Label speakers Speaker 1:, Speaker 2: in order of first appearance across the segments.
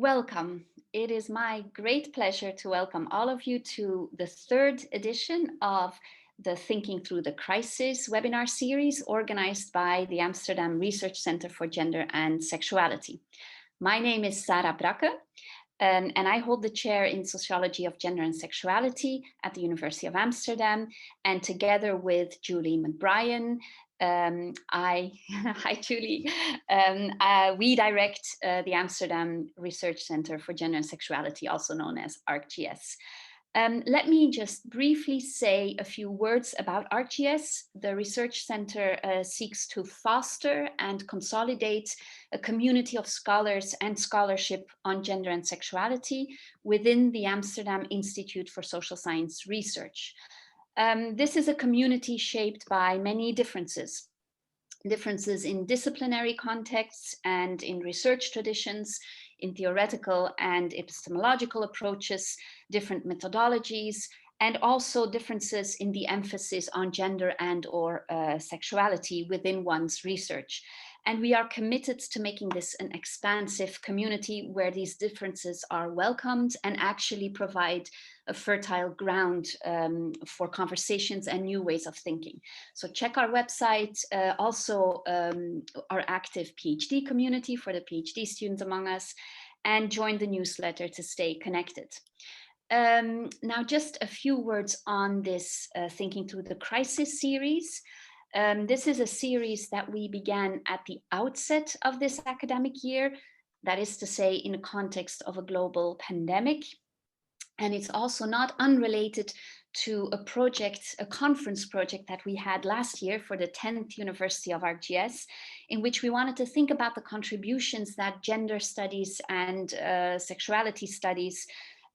Speaker 1: Welcome. It is my great pleasure to welcome all of you to the third edition of the Thinking Through the Crisis webinar series organized by the Amsterdam Research Center for Gender and Sexuality. My name is Sarah Brakke, and I hold the chair in Sociology of Gender and Sexuality at the University of Amsterdam. And together with Julie McBrien, hi Julie, we direct the Amsterdam Research Center for Gender and Sexuality, also known as ArcGS. Let me just briefly say a few words about ArcGS. The Research Center seeks to foster and consolidate a community of scholars and scholarship on gender and sexuality within the Amsterdam Institute for Social Science Research. This is a community shaped by many differences in disciplinary contexts and in research traditions, in theoretical and epistemological approaches, different methodologies, and also differences in the emphasis on gender and/or sexuality within one's research. And we are committed to making this an expansive community where these differences are welcomed and actually provide a fertile ground for conversations and new ways of thinking. So check our website, also our active PhD community for the PhD students among us, and join the newsletter to stay connected. Now, just a few words on this Thinking Through the Crisis series. This is a series that we began at the outset of this academic year, that is to say, in the context of a global pandemic. And it's also not unrelated to a conference project that we had last year for the 10th University of ArcGS, in which we wanted to think about the contributions that gender studies and sexuality studies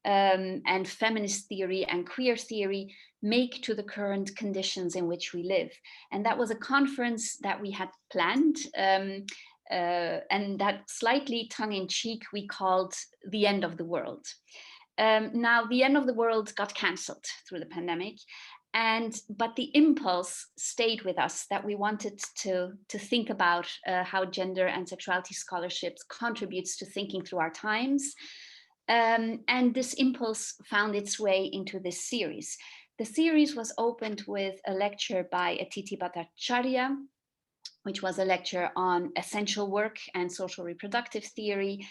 Speaker 1: and feminist theory and queer theory make to the current conditions in which we live. And that was a conference that we had planned and that slightly tongue-in-cheek we called The End of the World. Now, the end of the world got cancelled through the pandemic, but the impulse stayed with us that we wanted to think about how gender and sexuality scholarships contributes to thinking through our times. And this impulse found its way into this series. The series was opened with a lecture by Aditi Bhattacharya, which was a lecture on essential work and social reproductive theory,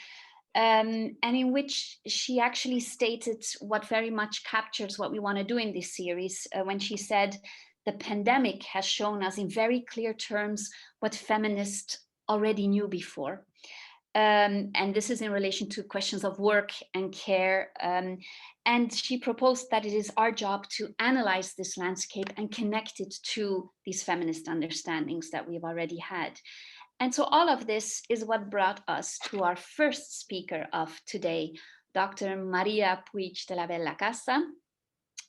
Speaker 1: and in which she actually stated what very much captures what we want to do in this series when she said, the pandemic has shown us in very clear terms what feminists already knew before. And this is in relation to questions of work and care. And she proposed that it is our job to analyze this landscape and connect it to these feminist understandings that we've already had. And so all of this is what brought us to our first speaker of today, Dr. María Puig de la Bellacasa,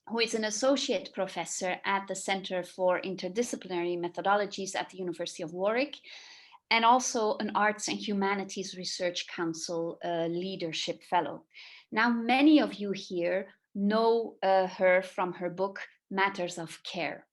Speaker 1: who is an associate professor at the Center for Interdisciplinary Methodologies at the University of Warwick, and also an Arts and Humanities Research Council leadership fellow. Now, many of you here know her from her book, Matters of Care,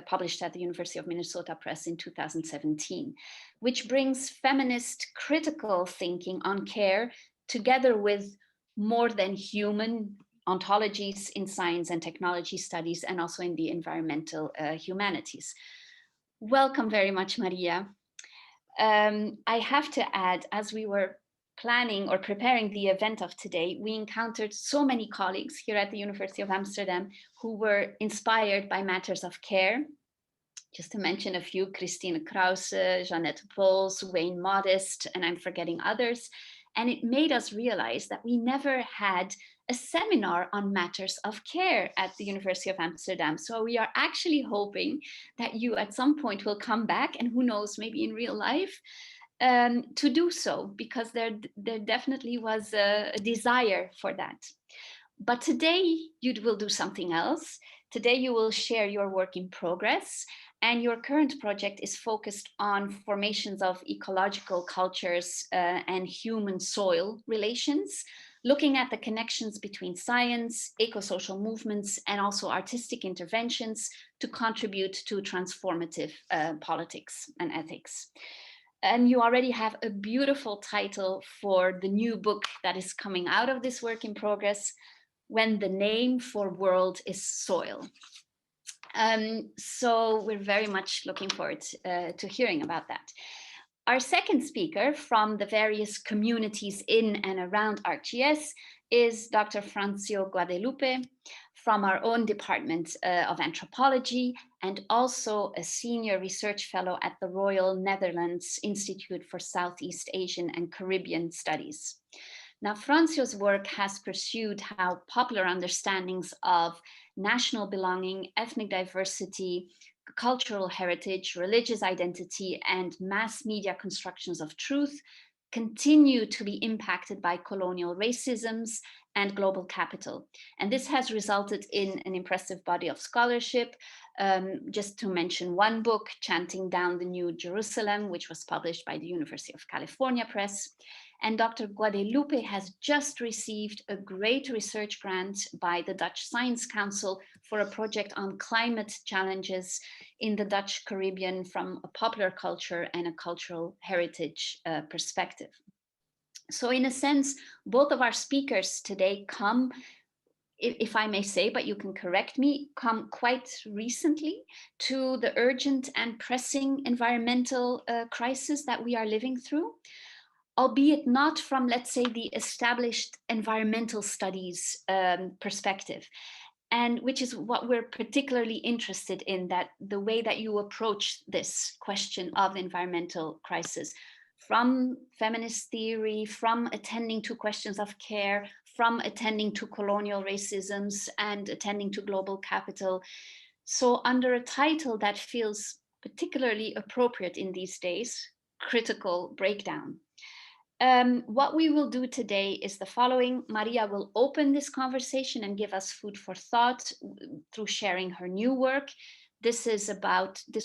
Speaker 1: published at the University of Minnesota Press in 2017, which brings feminist critical thinking on care together with more than human ontologies in science and technology studies, and also in the environmental humanities. Welcome very much, Maria. I have to add, as we were planning or preparing the event of today, we encountered so many colleagues here at the University of Amsterdam who were inspired by Matters of Care. Just to mention a few, Christine Krause, Jeanette Pols, Wayne Modest, and I'm forgetting others. And it made us realize that we never had a seminar on matters of care at the University of Amsterdam. So we are actually hoping that you at some point will come back, and who knows, maybe in real life, to do so, because there definitely was a desire for that. But today you will do something else. Today you will share your work in progress, and your current project is focused on formations of ecological cultures and human soil relations, looking at the connections between science, eco-social movements, and also artistic interventions to contribute to transformative politics and ethics. And you already have a beautiful title for the new book that is coming out of this work in progress, When the Name for World is Soil. So we're very much looking forward to hearing about that. Our second speaker from the various communities in and around ArcGIS is Dr. Francio Guadeloupe from our own Department of Anthropology, and also a senior research fellow at the Royal Netherlands Institute for Southeast Asian and Caribbean Studies. Now, Francio's work has pursued how popular understandings of national belonging, ethnic diversity, cultural heritage, religious identity, and mass media constructions of truth continue to be impacted by colonial racisms and global capital. And this has resulted in an impressive body of scholarship. Just to mention one book, Chanting Down the New Jerusalem, which was published by the University of California Press. And Dr. Guadeloupe has just received a great research grant by the Dutch Science Council for a project on climate challenges in the Dutch Caribbean from a popular culture and a cultural heritage perspective. So in a sense, both of our speakers today come, if I may say, but you can correct me, come quite recently to the urgent and pressing environmental crisis that we are living through, albeit not from, let's say, the established environmental studies perspective. And which is what we're particularly interested in, that the way that you approach this question of environmental crisis, from feminist theory, from attending to questions of care, from attending to colonial racisms and attending to global capital. So under a title that feels particularly appropriate in these days, Critical Breakdown. What we will do today is the following. María will open this conversation and give us food for thought through sharing her new work. This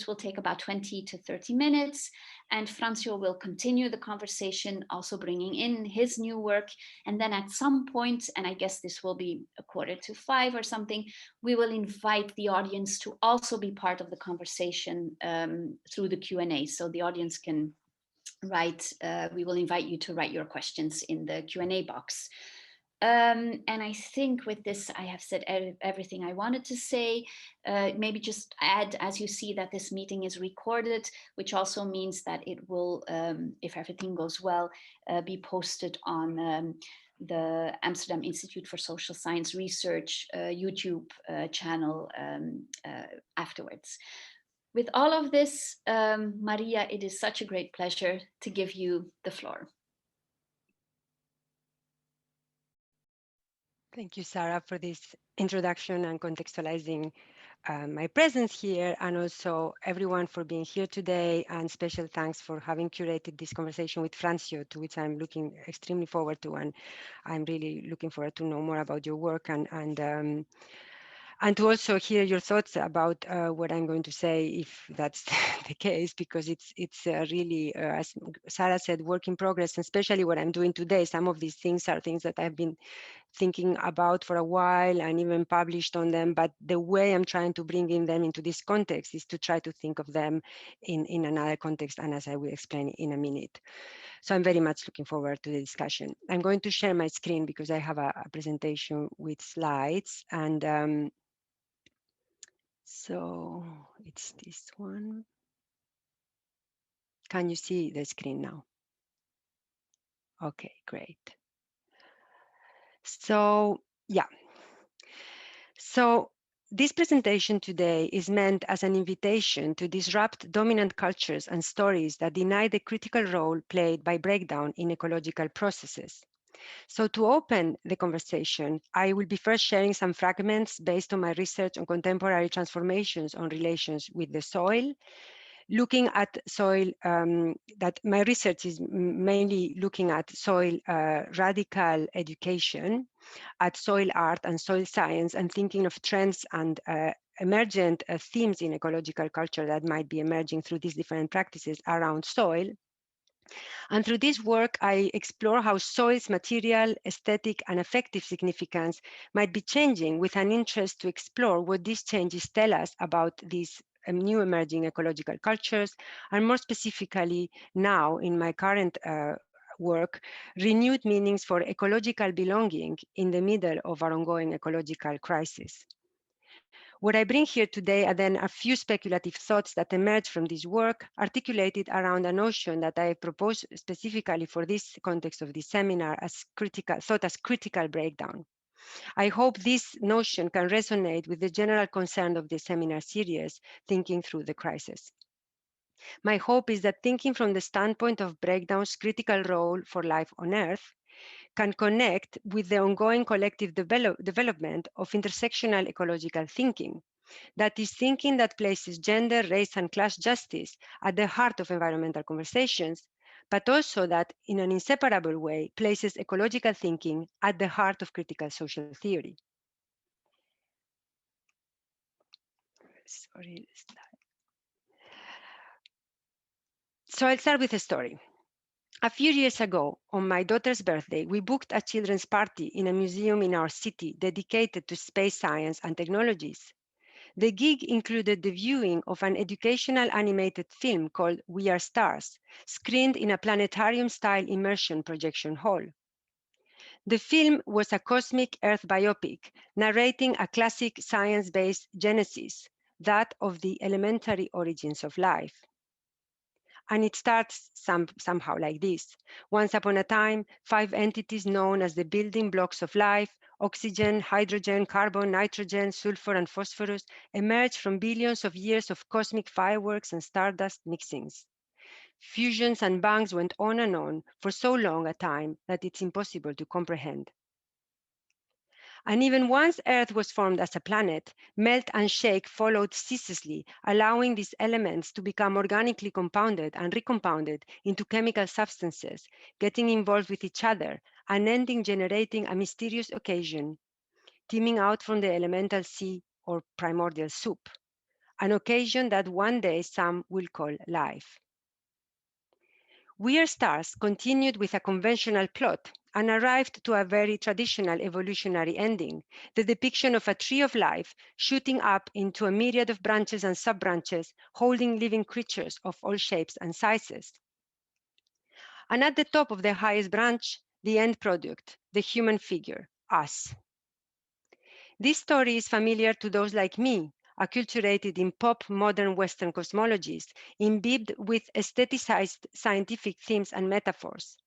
Speaker 1: will take about 20 to 30 minutes, and Francio will continue the conversation, also bringing in his new work. And then at some point, and I guess this will be 4:45 or something, we will invite the audience to also be part of the conversation through the Q&A, so the audience can we will invite you to write your questions in the Q&A box. And I think with this, I have said everything I wanted to say. Maybe just add, as you see, that this meeting is recorded, which also means that it will, if everything goes well, be posted on the Amsterdam Institute for Social Science Research YouTube channel afterwards. With all of this, María, it is such a great pleasure to give you the floor.
Speaker 2: Thank you, Sarah, for this introduction and contextualizing my presence here, and also everyone for being here today, and special thanks for having curated this conversation with Francio, to which I'm looking extremely forward to, and I'm really looking forward to know more about your work and to also hear your thoughts about what I'm going to say, if that's the case, because it's really, as Sarah said, work in progress, and especially what I'm doing today. Some of these things are things that I've been thinking about for a while and even published on them, but the way I'm trying to bring in them into this context is to try to think of them in another context, and as I will explain in a minute. So I'm very much looking forward to the discussion. I'm going to share my screen because I have a presentation with slides, and so it's this one. Can you see the screen now? Okay, great. So yeah. So this presentation today is meant as an invitation to disrupt dominant cultures and stories that deny the critical role played by breakdown in ecological processes. So to open the conversation, I will be first sharing some fragments based on my research on contemporary transformations on relations with the soil, looking at soil, that my research is mainly looking at soil radical education, at soil art and soil science, and thinking of trends and emergent themes in ecological culture that might be emerging through these different practices around soil. And through this work, I explore how soil's material, aesthetic, and affective significance might be changing, with an interest to explore what these changes tell us about these new emerging ecological cultures, and more specifically now in my current work, renewed meanings for ecological belonging in the middle of our ongoing ecological crisis. What I bring here today are then a few speculative thoughts that emerge from this work, articulated around a notion that I propose specifically for this context of this seminar as critical breakdown. I hope this notion can resonate with the general concern of the seminar series, Thinking Through the Crisis. My hope is that thinking from the standpoint of breakdown's critical role for life on Earth can connect with the ongoing collective development of intersectional ecological thinking. That is, thinking that places gender, race, and class justice at the heart of environmental conversations, but also that in an inseparable way places ecological thinking at the heart of critical social theory. Sorry. So I'll start with a story. A few years ago, on my daughter's birthday, we booked a children's party in a museum in our city dedicated to space science and technologies. The gig included the viewing of an educational animated film called We Are Stars, screened in a planetarium-style immersion projection hall. The film was a cosmic Earth biopic narrating a classic science-based genesis, that of the elementary origins of life. And it starts somehow like this. Once upon a time, 5 entities known as the building blocks of life, oxygen, hydrogen, carbon, nitrogen, sulfur, and phosphorus, emerged from billions of years of cosmic fireworks and stardust mixings. Fusions and bangs went on for so long a time that it's impossible to comprehend. And even once Earth was formed as a planet, melt and shake followed ceaselessly, allowing these elements to become organically compounded and recompounded into chemical substances, getting involved with each other, and ending generating a mysterious occasion, teeming out from the elemental sea or primordial soup, an occasion that one day some will call life. We Are Stars continued with a conventional plot and arrived to a very traditional evolutionary ending, the depiction of a tree of life shooting up into a myriad of branches and sub-branches, holding living creatures of all shapes and sizes. And at the top of the highest branch, the end product, the human figure, us. This story is familiar to those like me, acculturated in pop modern Western cosmologies, imbibed with aestheticized scientific themes and metaphors.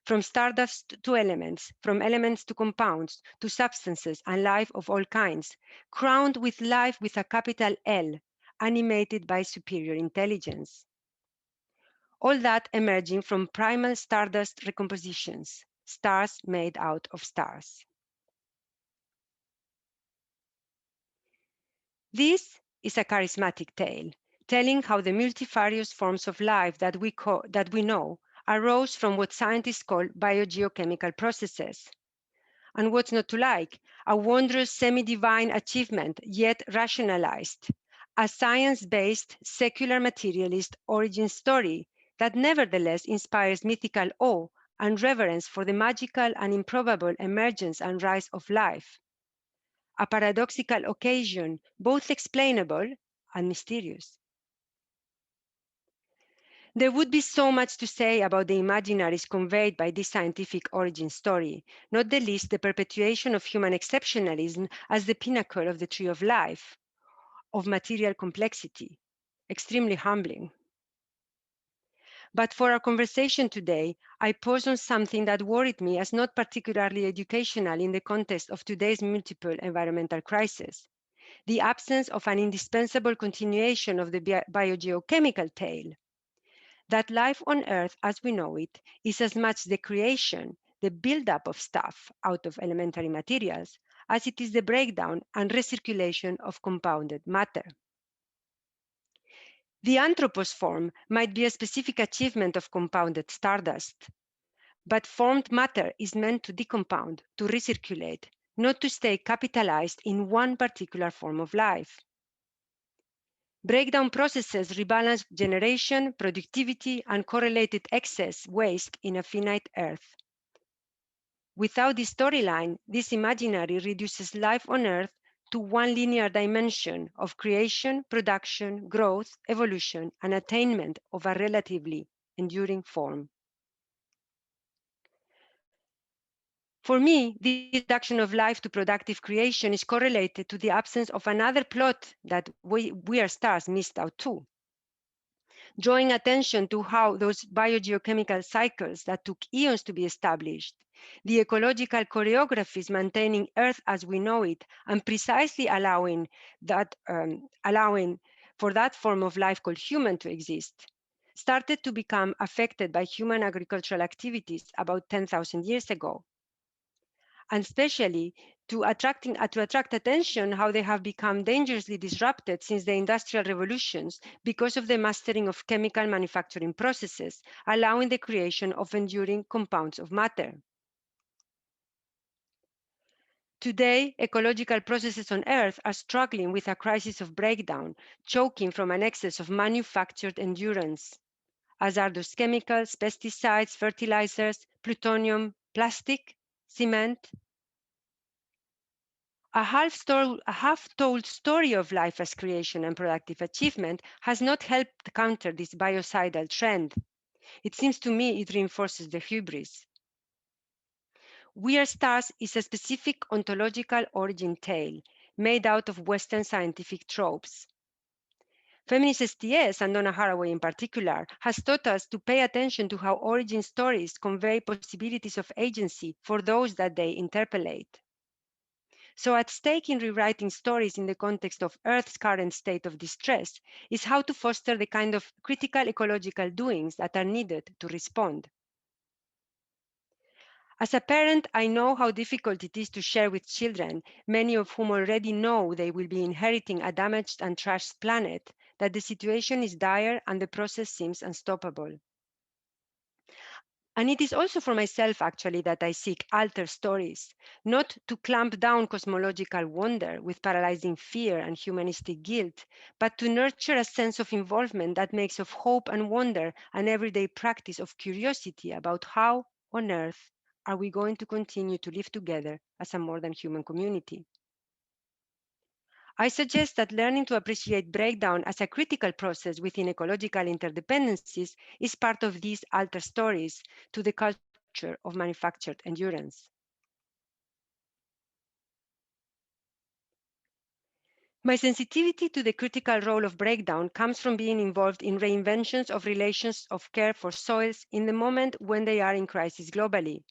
Speaker 2: From stardust to elements, from elements to compounds, to substances and life of all kinds, crowned with life with a capital L, animated by superior intelligence. All that emerging from primal stardust recompositions, stars made out of stars. This is a charismatic tale, telling how the multifarious forms of life that we know arose from what scientists call biogeochemical processes. And what's not to like? A wondrous semi-divine achievement, yet rationalized. A science-based, secular materialist origin story that nevertheless inspires mythical awe and reverence for the magical and improbable emergence and rise of life. A paradoxical occasion, both explainable and mysterious. There would be so much to say about the imaginaries conveyed by this scientific origin story, not the least the perpetuation of human exceptionalism as the pinnacle of the tree of life, of material complexity, extremely humbling. But for our conversation today, I pause on something that worried me as not particularly educational in the context of today's multiple environmental crises: the absence of an indispensable continuation of the biogeochemical tale. That life on Earth as we know it is as much the creation, the buildup of stuff out of elementary materials, as it is the breakdown and recirculation of compounded matter. The anthropos form might be a specific achievement of compounded stardust, but formed matter is meant to decompound, to recirculate, not to stay capitalized in one particular form of life. Breakdown processes rebalance generation, productivity, and correlated excess waste in a finite Earth. Without this storyline, this imaginary reduces life on Earth to one linear dimension of creation, production, growth, evolution, and attainment of a relatively enduring form. For me, this reduction of life to productive creation is correlated to the absence of another plot that we are stars missed out too, drawing attention to how those biogeochemical cycles that took eons to be established, the ecological choreographies maintaining Earth as we know it, and precisely allowing for that form of life called human to exist, started to become affected by human agricultural activities about 10,000 years ago. And especially to attract attention how they have become dangerously disrupted since the industrial revolutions because of the mastering of chemical manufacturing processes, allowing the creation of enduring compounds of matter. Today, ecological processes on Earth are struggling with a crisis of breakdown, choking from an excess of manufactured endurance. Hazardous chemicals, pesticides, fertilizers, plutonium, plastic, cement. A half-told story of life as creation and productive achievement has not helped counter this biocidal trend. It seems to me it reinforces the hubris. We Are Stars is a specific ontological origin tale made out of Western scientific tropes. Feminist STS, and Donna Haraway in particular, has taught us to pay attention to how origin stories convey possibilities of agency for those that they interpolate. So at stake in rewriting stories in the context of Earth's current state of distress is how to foster the kind of critical ecological doings that are needed to respond. As a parent, I know how difficult it is to share with children, many of whom already know they will be inheriting a damaged and trashed planet, that the situation is dire and the process seems unstoppable. And it is also for myself, actually, that I seek alter stories, not to clamp down cosmological wonder with paralyzing fear and humanistic guilt, but to nurture a sense of involvement that makes of hope and wonder an everyday practice of curiosity about how, on Earth, are we going to continue to live together as a more than human community. I suggest that learning to appreciate breakdown as a critical process within ecological interdependencies is part of these alter stories to the culture of manufactured endurance. My sensitivity to the critical role of breakdown comes from being involved in reinventions of relations of care for soils in the moment when they are in crisis globally.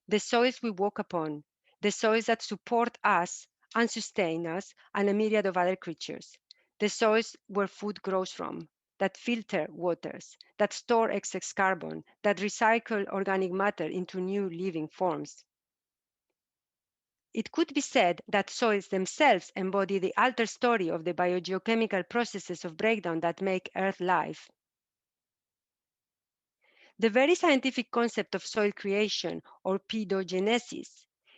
Speaker 2: The soils we walk upon, the soils that support us and sustain us and a myriad of other creatures, the soils where food grows from, that filter waters, that store excess carbon, that recycle organic matter into new living forms. It could be said that soils themselves embody the alter story of the biogeochemical processes of breakdown that make Earth life. The very scientific concept of soil creation, or pedogenesis,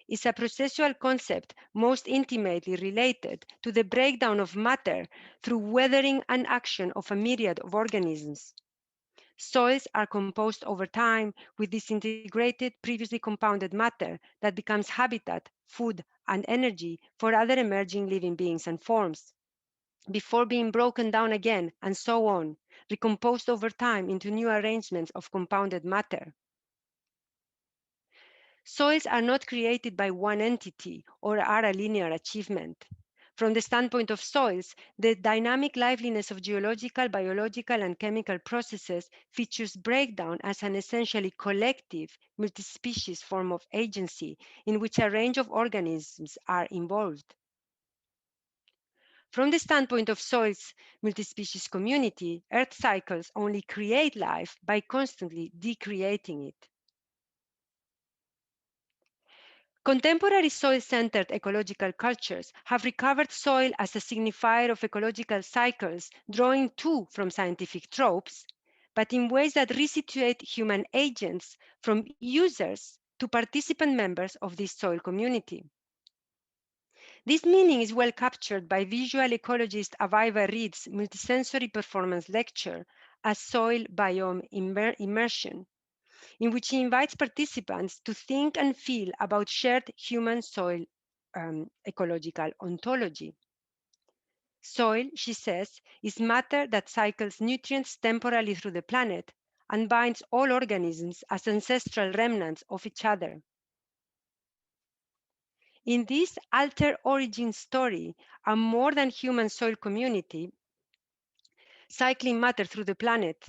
Speaker 2: is a processual concept most intimately related to the breakdown of matter through weathering and action of a myriad of organisms. Soils are composed over time with disintegrated, previously compounded matter that becomes habitat, food, and energy for other emerging living beings and forms, before being broken down again, and so on, recomposed over time into new arrangements of compounded matter. Soils are not created by one entity or are a linear achievement. From the standpoint of soils, the dynamic liveliness of geological, biological, and chemical processes features breakdown as an essentially collective, multi-species form of agency in which a range of organisms are involved. From the standpoint of soil's multi-species community, Earth cycles only create life by constantly decreating it. Contemporary soil-centered ecological cultures have recovered soil as a signifier of ecological cycles, drawing too from scientific tropes, but in ways that resituate human agents from users to participant members of this soil community. This meaning is well captured by visual ecologist Aviva Reed's multisensory performance lecture, A Soil Biome Immersion, in which he invites participants to think and feel about shared human soil ecological ontology. Soil, she says, is matter that cycles nutrients temporally through the planet and binds all organisms as ancestral remnants of each other. In this alter origin story, a more than human soil community, cycling matter through the planet,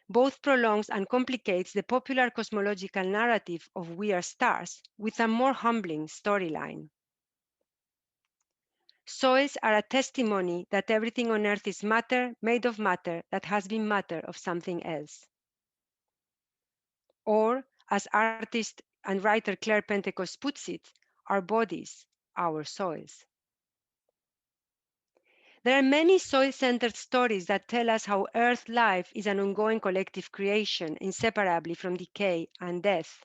Speaker 2: both prolongs and complicates the popular cosmological narrative of we are stars with a more humbling storyline. Soils are a testimony that everything on earth is matter, made of matter that has been matter of something else. Or, as artist and writer Claire Pentecost puts it, our bodies, our soils. There are many soil-centered stories that tell us how Earth life is an ongoing collective creation, inseparably from decay and death.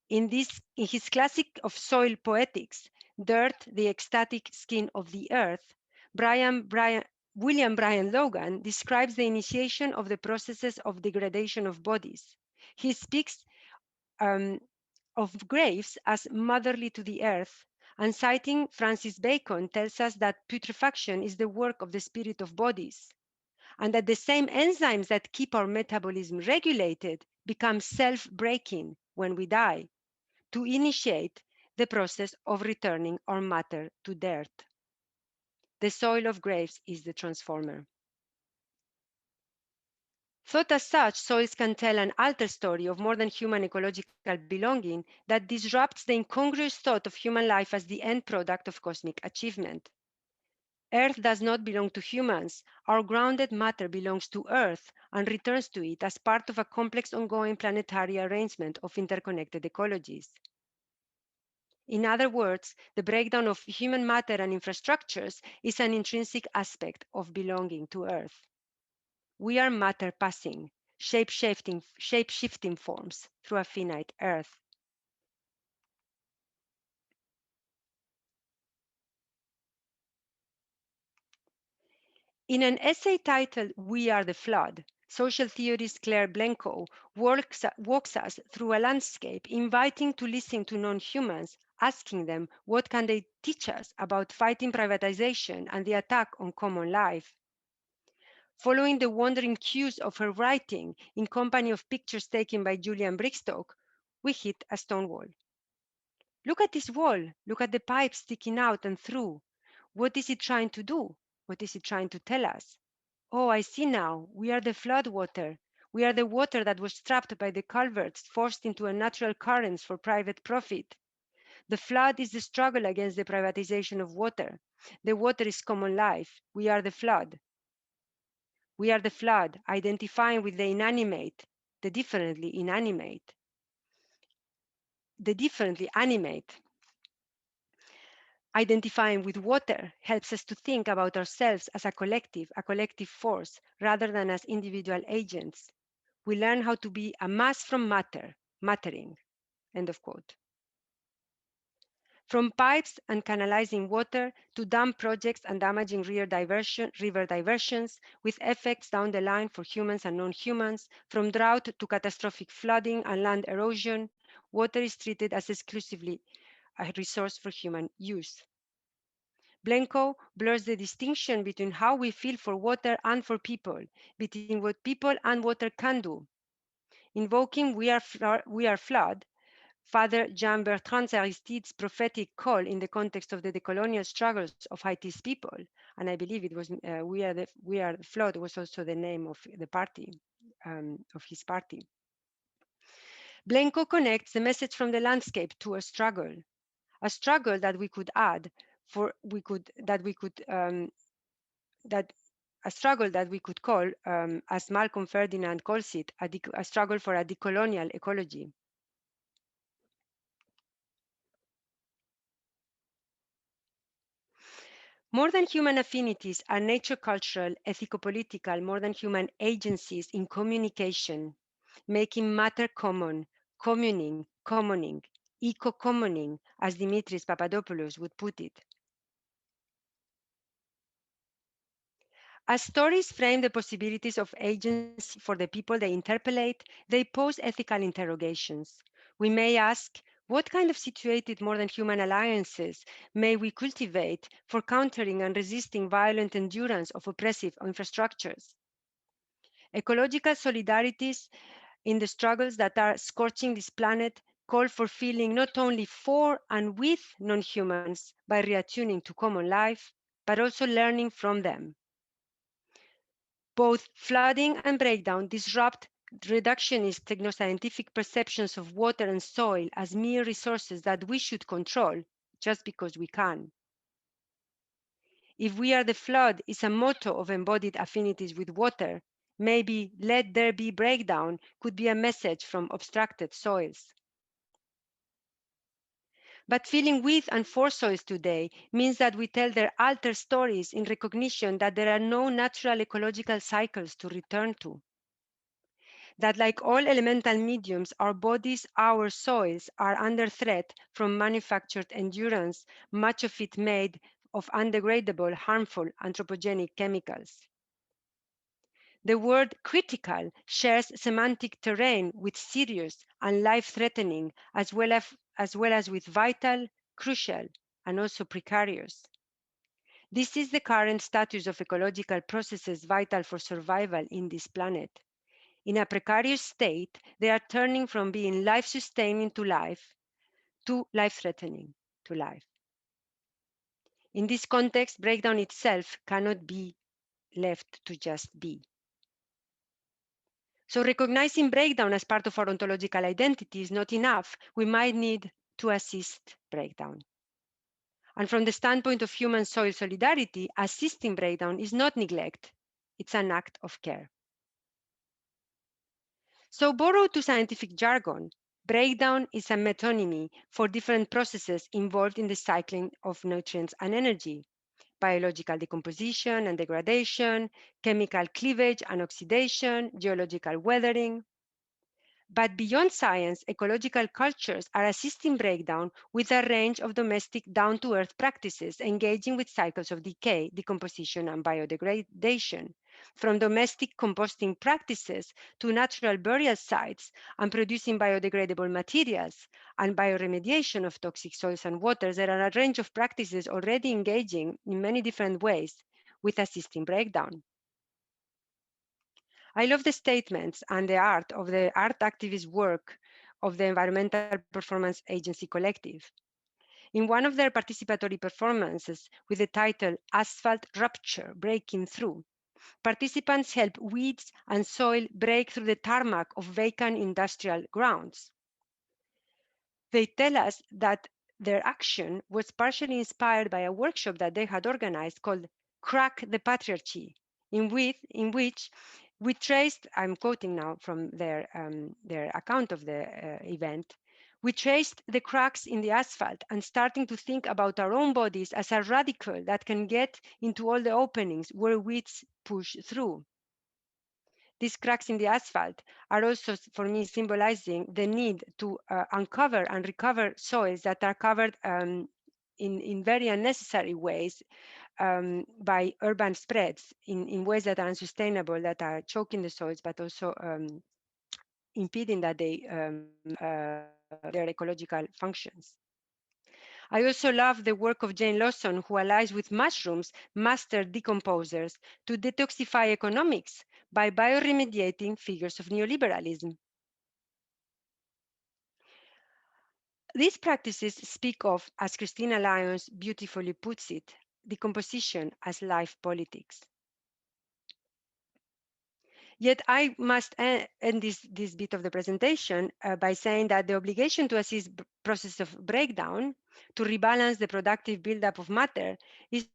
Speaker 2: In his classic of soil poetics, Dirt, the Ecstatic Skin of the Earth, William Bryan Logan describes the initiation of the processes of degradation of bodies. He speaks of graves as motherly to the earth, and citing Francis Bacon tells us that putrefaction is the work of the spirit of bodies, and that the same enzymes that keep our metabolism regulated become self-breaking when we die, to initiate the process of returning our matter to dirt. The soil of graves is the transformer. Thought as such, soils can tell an alter story of more than human ecological belonging that disrupts the incongruous thought of human life as the end product of cosmic achievement. Earth does not belong to humans. Our grounded matter belongs to Earth and returns to it as part of a complex ongoing planetary arrangement of interconnected ecologies. In other words, the breakdown of human matter and infrastructures is an intrinsic aspect of belonging to Earth. We are matter passing, shape-shifting forms through a finite Earth. In an essay titled We Are the Flood, social theorist Claire Blencowe walks us through a landscape, inviting to listen to non-humans, asking them what can they teach us about fighting privatization and the attack on common life. Following the wandering cues of her writing, in company of pictures taken by Julian Brickstock, we hit a stone wall. Look at this wall. Look at the pipe sticking out and through. What is it trying to do? What is it trying to tell us? Oh, I see now. We are the flood water. We are the water that was trapped by the culverts, forced into a natural currents for private profit. The flood is the struggle against the privatization of water. The water is common life. We are the flood. We are the flood, identifying with the inanimate, the differently inanimate, the differently animate. Identifying with water helps us to think about ourselves as a collective force, rather than as individual agents. We learn how to be a mass from matter, mattering. End of quote. From pipes and canalizing water to dam projects and damaging river diversions with effects down the line for humans and non-humans, from drought to catastrophic flooding and land erosion, water is treated as exclusively a resource for human use. Blencowe blurs the distinction between how we feel for water and for people, between what people and water can do. Invoking We Are Flood, Father Jean-Bertrand Aristide's prophetic call in the context of the decolonial struggles of Haiti's people, and I believe it was We Are the Flood was also the name of the party, of his party. Blencowe connects the message from the landscape to a struggle that we could add for that a struggle that we could call, as Malcolm Ferdinand calls it, a struggle for a decolonial ecology. More than human affinities are nature-cultural, ethico-political, more than human agencies in communication, making matter common, commoning, eco-commoning, as Dimitris Papadopoulos would put it. As stories frame the possibilities of agency for the people they interpellate, they pose ethical interrogations. We may ask, What kind of situated more than human alliances may we cultivate for countering and resisting violent endurance of oppressive infrastructures? Ecological solidarities in the struggles that are scorching this planet call for feeling not only for and with non-humans by reattuning to common life, but also learning from them. Both flooding and breakdown disrupt reductionist technoscientific perceptions of water and soil as mere resources that we should control just because we can. If we are the flood is a motto of embodied affinities with water, maybe let there be breakdown could be a message from obstructed soils. But feeling with and for soils today means that we tell their altered stories in recognition that there are no natural ecological cycles to return to. That like all elemental mediums, our bodies, our soils are under threat from manufactured endurance, much of it made of undegradable, harmful anthropogenic chemicals. The word critical shares semantic terrain with serious and life-threatening, as well as with vital, crucial, and also precarious. This is the current status of ecological processes vital for survival in this planet. In a precarious state, they are turning from being life-sustaining to life-threatening to life. In this context, breakdown itself cannot be left to just be. So recognizing breakdown as part of our ontological identity is not enough. We might need to assist breakdown. And from the standpoint of human soil solidarity, assisting breakdown is not neglect. It's an act of care. So borrowed to scientific jargon, breakdown is a metonymy for different processes involved in the cycling of nutrients and energy: biological decomposition and degradation, chemical cleavage and oxidation, geological weathering. But beyond science, ecological cultures are assisting breakdown with a range of domestic down-to-earth practices engaging with cycles of decay, decomposition, and biodegradation, from domestic composting practices to natural burial sites and producing biodegradable materials and bioremediation of toxic soils and waters. There are a range of practices already engaging in many different ways with assisting breakdown. I love the statements and the art of the art activist work of the Environmental Performance Agency Collective. In one of their participatory performances with the title Asphalt Rupture Breaking Through, participants help weeds and soil break through the tarmac of vacant industrial grounds. They tell us that their action was partially inspired by a workshop that they had organized called Crack the Patriarchy, in which we traced, I'm quoting now from their account of the event, we traced the cracks in the asphalt and starting to think about our own bodies as a radical that can get into all the openings where weeds push through. These cracks in the asphalt are also, for me, symbolizing the need to uncover and recover soils that are covered in very unnecessary ways by urban spreads in ways that are unsustainable, that are choking the soils, but also impeding that they their ecological functions. I also love the work of Jane Lawson, who allies with mushrooms, master decomposers, to detoxify economics by bioremediating figures of neoliberalism. These practices speak of, as Christina Lyons beautifully puts it, decomposition as life politics. Yet I must end this bit of the presentation by saying that the obligation to assist process of breakdown, to rebalance the productive buildup of matter, is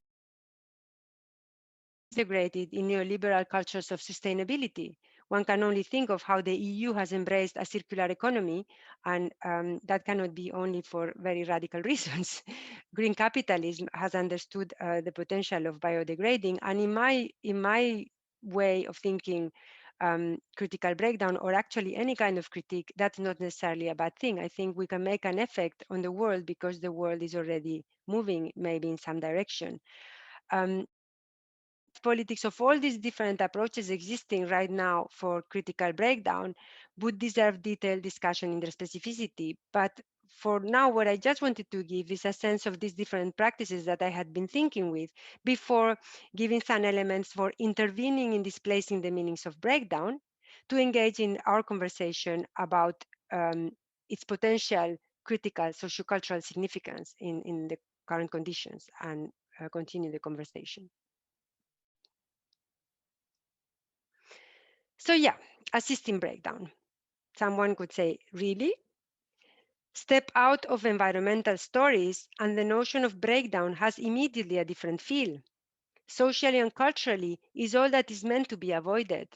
Speaker 2: integrated in neoliberal cultures of sustainability. One can only think of how the EU has embraced a circular economy, and that cannot be only for very radical reasons. Green capitalism has understood the potential of biodegrading, and in my way of thinking, critical breakdown, or actually any kind of critique, that's not necessarily a bad thing. I think we can make an effect on the world because the world is already moving maybe in some direction. Life politics of all these different approaches existing right now for critical breakdown would deserve detailed discussion in their specificity. But for now, what I just wanted to give is a sense of these different practices that I had been thinking with before giving some elements for intervening in displacing the meanings of breakdown to engage in our conversation about its potential critical sociocultural significance in the current conditions and continue the conversation. So yeah, assisting breakdown. Someone could say, really? Step out of environmental stories and the notion of breakdown has immediately a different feel. Socially and culturally is all that is meant to be avoided.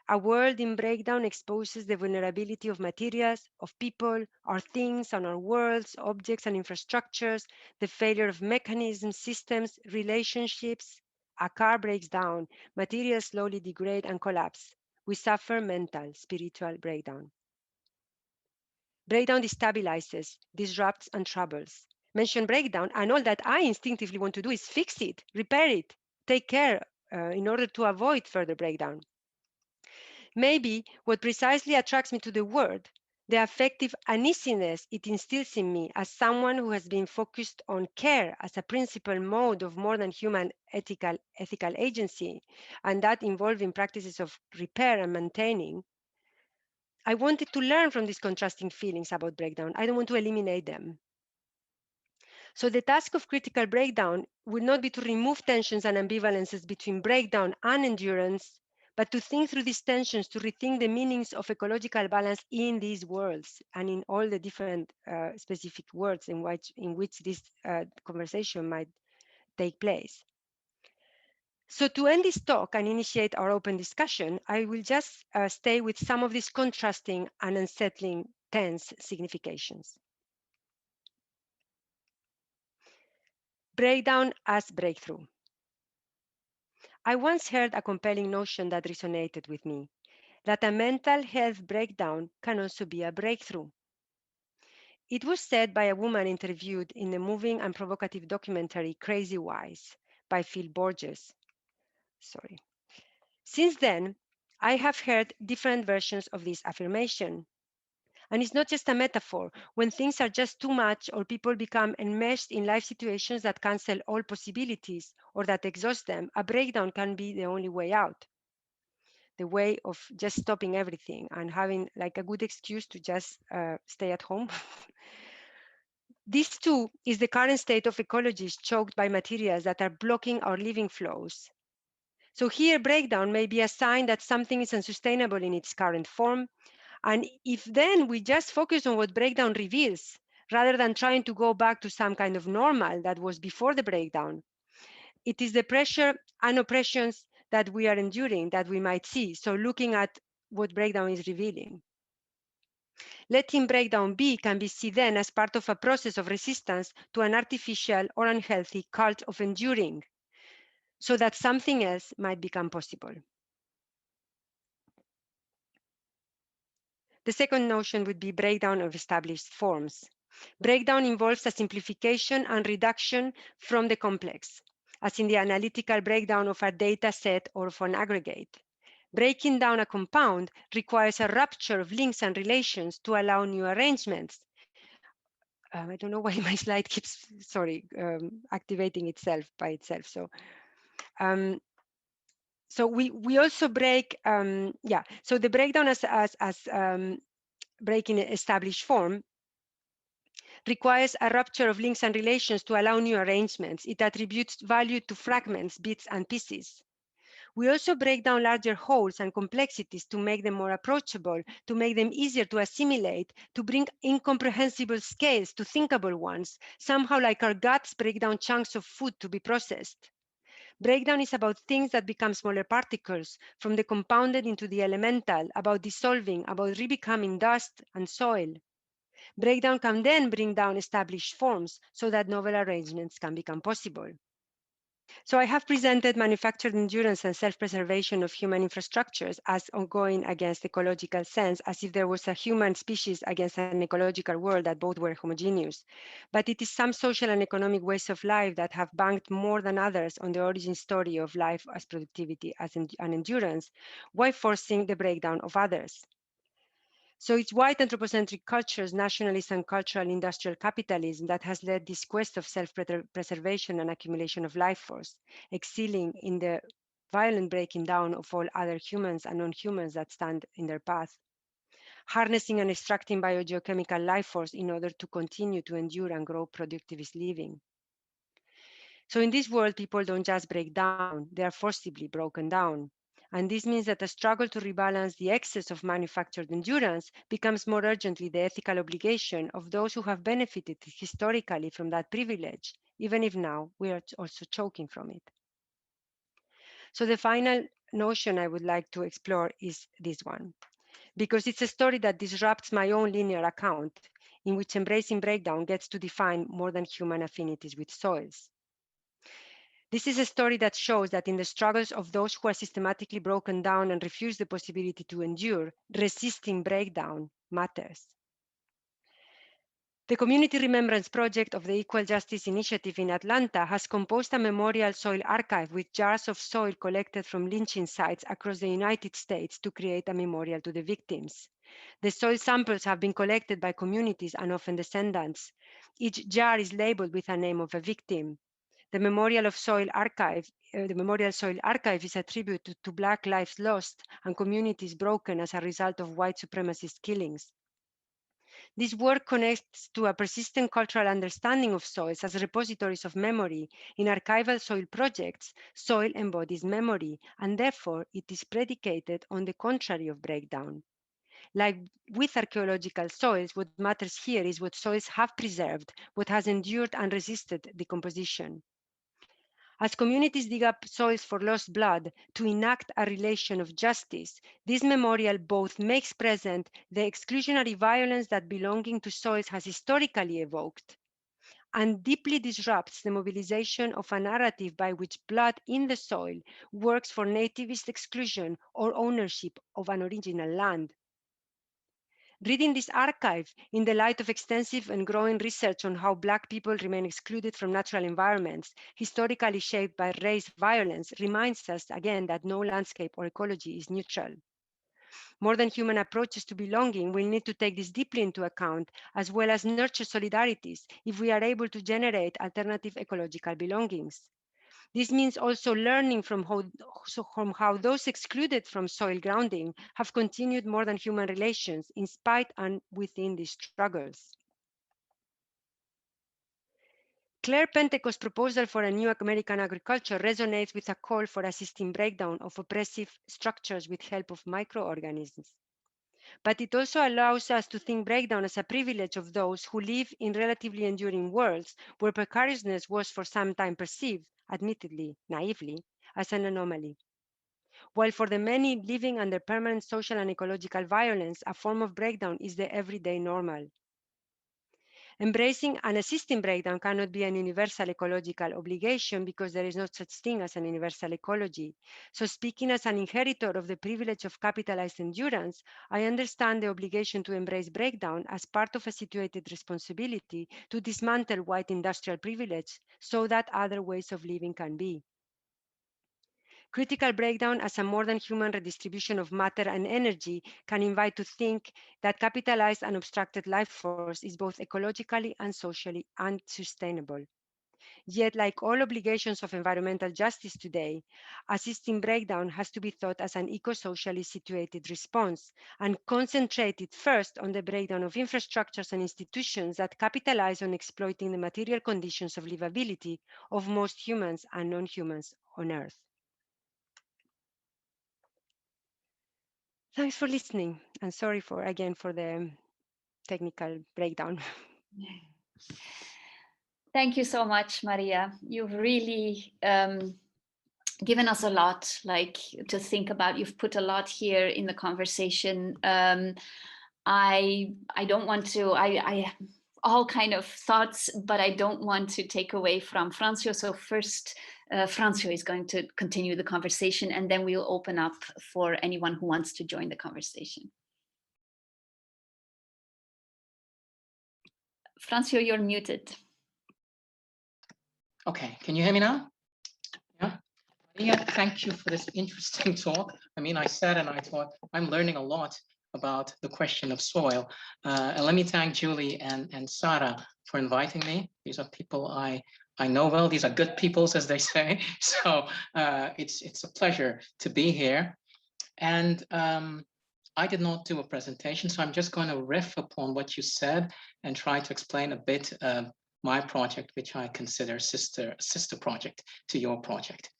Speaker 2: A world in breakdown exposes the vulnerability of materials, of people, our things, and our worlds, objects and infrastructures, the failure of mechanisms, systems, relationships. A car breaks down, materials slowly degrade and collapse. We suffer mental, spiritual breakdown. Breakdown destabilizes, disrupts, and troubles. Mention breakdown, and all that I instinctively want to do is fix it, repair it, take care in order to avoid further breakdown. Maybe what precisely attracts me to the word, the affective uneasiness it instills in me as someone who has been focused on care as a principal mode of more than human ethical agency, and that involving practices of repair and maintaining. I wanted to learn from these contrasting feelings about breakdown. I don't want to eliminate them. So the task of critical breakdown would not be to remove tensions and ambivalences between breakdown and endurance, but to think through these tensions, to rethink the meanings of ecological balance in these worlds and in all the different specific worlds in which this conversation might take place. So to end this talk and initiate our open discussion, I will just stay with some of these contrasting and unsettling tense significations. Breakdown as breakthrough. I once heard a compelling notion that resonated with me, that a mental health breakdown can also be a breakthrough. It was said by a woman interviewed in the moving and provocative documentary Crises by Phil Borges. Sorry. Since then, I have heard different versions of this affirmation. And it's not just a metaphor. When things are just too much or people become enmeshed in life situations that cancel all possibilities or that exhaust them, a breakdown can be the only way out. The way of just stopping everything and having like a good excuse to just stay at home. This too is the current state of ecologies choked by materials that are blocking our living flows. So here breakdown may be a sign that something is unsustainable in its current form. And if then we just focus on what breakdown reveals, rather than trying to go back to some kind of normal that was before the breakdown, it is the pressure and oppressions that we are enduring that we might see. So looking at what breakdown is revealing. Letting breakdown be can be seen then as part of a process of resistance to an artificial or unhealthy cult of enduring, so that something else might become possible. The second notion would be breakdown of established forms. Breakdown involves a simplification and reduction from the complex, as in the analytical breakdown of a data set or of an aggregate. Breaking down a compound requires a rupture of links and relations to allow new arrangements. I don't know why my slide keeps, activating itself by itself. So we also break, so the breakdown as breaking established form requires a rupture of links and relations to allow new arrangements. It attributes value to fragments, bits, and pieces. We also break down larger wholes and complexities to make them more approachable, to make them easier to assimilate, to bring incomprehensible scales to thinkable ones, somehow like our guts break down chunks of food to be processed. Breakdown is about things that become smaller particles, from the compounded into the elemental, about dissolving, about rebecoming dust and soil. Breakdown can then bring down established forms so that novel arrangements can become possible. So I have presented manufactured endurance and self-preservation of human infrastructures as ongoing against ecological sense, as if there was a human species against an ecological world that both were homogeneous. But it is some social and economic ways of life that have banked more than others on the origin story of life as productivity as an endurance, while forcing the breakdown of others. So it's white anthropocentric cultures, nationalist and cultural industrial capitalism that has led this quest of self-preservation and accumulation of life force, excelling in the violent breaking down of all other humans and non-humans that stand in their path, harnessing and extracting biogeochemical life force in order to continue to endure and grow productivist living. So in this world, people don't just break down, they are forcibly broken down. And this means that the struggle to rebalance the excess of manufactured endurance becomes more urgently the ethical obligation of those who have benefited historically from that privilege, even if now we are also choking from it. So the final notion I would like to explore is this one, because it's a story that disrupts my own linear account, in which embracing breakdown gets to define more than human affinities with soils. This is a story that shows that in the struggles of those who are systematically broken down and refuse the possibility to endure, resisting breakdown matters. The Community Remembrance Project of the Equal Justice Initiative in Atlanta has composed a memorial soil archive with jars of soil collected from lynching sites across the United States to create a memorial to the victims. The soil samples have been collected by communities and often descendants. Each jar is labeled with a name of a victim. The Memorial Soil Archive is a tribute to Black lives lost and communities broken as a result of white supremacist killings. This work connects to a persistent cultural understanding of soils as repositories of memory. In archival soil projects, soil embodies memory, and therefore it is predicated on the contrary of breakdown. Like with archaeological soils, what matters here is what soils have preserved, what has endured and resisted decomposition. As communities dig up soils for lost blood to enact a relation of justice, this memorial both makes present the exclusionary violence that belonging to soils has historically evoked and deeply disrupts the mobilization of a narrative by which blood in the soil works for nativist exclusion or ownership of an original land. Reading this archive in the light of extensive and growing research on how Black people remain excluded from natural environments, historically shaped by race violence, reminds us again that no landscape or ecology is neutral. More than human approaches to belonging, we'll need to take this deeply into account, as well as nurture solidarities if we are able to generate alternative ecological belongings. This means also learning from how those excluded from soil grounding have continued more than human relations in spite and within these struggles. Claire Pentecost's proposal for a new American agriculture resonates with a call for assisting breakdown of oppressive structures with help of microorganisms. But it also allows us to think breakdown as a privilege of those who live in relatively enduring worlds where precariousness was for some time perceived, admittedly, naively, as an anomaly. While for the many living under permanent social and ecological violence, a form of breakdown is the everyday normal. Embracing and assisting breakdown cannot be an universal ecological obligation because there is no such thing as an universal ecology. So speaking as an inheritor of the privilege of capitalized endurance, I understand the obligation to embrace breakdown as part of a situated responsibility to dismantle white industrial privilege so that other ways of living can be. Critical breakdown as a more than human redistribution of matter and energy can invite to think that capitalized and obstructed life force is both ecologically and socially unsustainable. Yet, like all obligations of environmental justice today, assisting breakdown has to be thought as an eco-socially situated response and concentrated first on the breakdown of infrastructures and institutions that capitalize on exploiting the material conditions of livability of most humans and non-humans on Earth. Thanks for listening, and sorry again for the technical breakdown.
Speaker 1: Thank you so much, Maria. You've really given us a lot, like, to think about. You've put a lot here in the conversation. I don't want to. I all kind of thoughts, but I don't want to take away from Francio. So first, Francio is going to continue the conversation, and then we'll open up for anyone who wants to join the conversation. Francio, you're muted.
Speaker 3: Okay, can you hear me now? Yeah. Yeah, thank you for this interesting talk. I mean, I sat and I thought, I'm learning a lot. about the question of soil. And let me thank Julie and Sarah for inviting me. These are people I know well. These are good peoples, as they say. So it's a pleasure to be here. And I did not do a presentation, so I'm just going to riff upon what you said and try to explain a bit of my project, which I consider sister project to your project.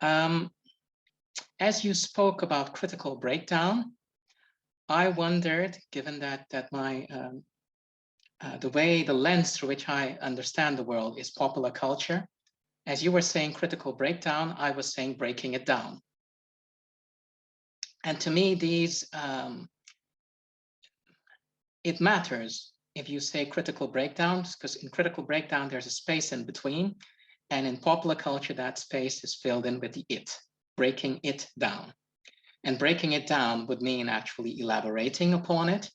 Speaker 3: As you spoke about critical breakdown, I wondered, given that my the lens through which I understand the world is popular culture, as you were saying critical breakdown, I was saying breaking it down. And to me, these it matters if you say critical breakdowns, because in critical breakdown, there's a space in between. And in popular culture, that space is filled in with the it, breaking it down. And breaking it down would mean actually elaborating upon it.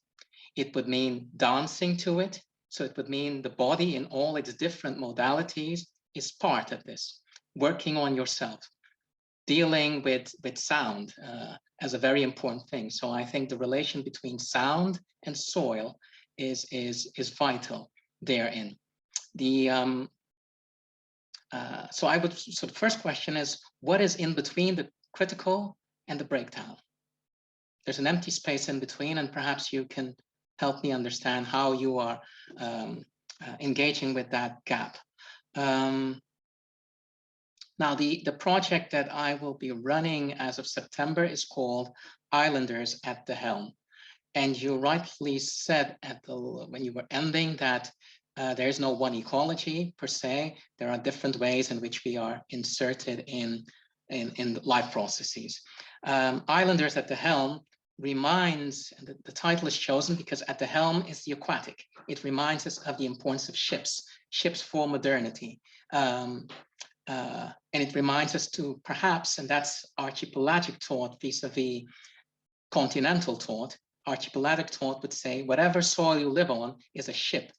Speaker 3: It would mean dancing to it. So it would mean the body in all its different modalities is part of this, working on yourself, dealing with sound as a very important thing. So I think the relation between sound and soil is vital therein. So I would, so the first question is, what is in between the critical and the breakdown? There's an empty space in between, and perhaps you can help me understand how you are engaging with that gap. Now, the project that I will be running as of September is called Islanders at the Helm. And you rightfully said when you were ending that there is no one ecology per se. There are different ways in which we are inserted in life processes. Islanders at the Helm reminds, and the title is chosen because at the helm is the aquatic. It reminds us of the importance of ships for modernity. And it reminds us to perhaps, and that's archipelagic thought vis-a-vis continental thought. Archipelagic thought would say whatever soil you live on is a ship.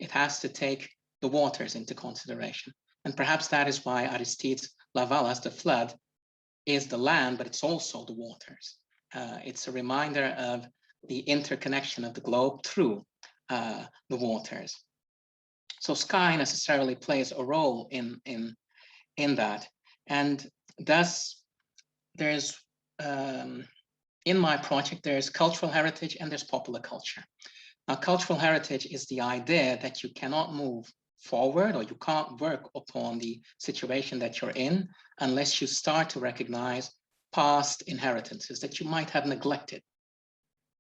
Speaker 3: It has to take the waters into consideration. And perhaps that is why Aristide's Lavalas, the flood, is the land, but it's also the waters. It's a reminder of the interconnection of the globe through the waters. So sky necessarily plays a role in that. And thus there's, in my project, there's cultural heritage and there's popular culture. Now, cultural heritage is the idea that you cannot move forward or you can't work upon the situation that you're in unless you start to recognize past inheritances that you might have neglected.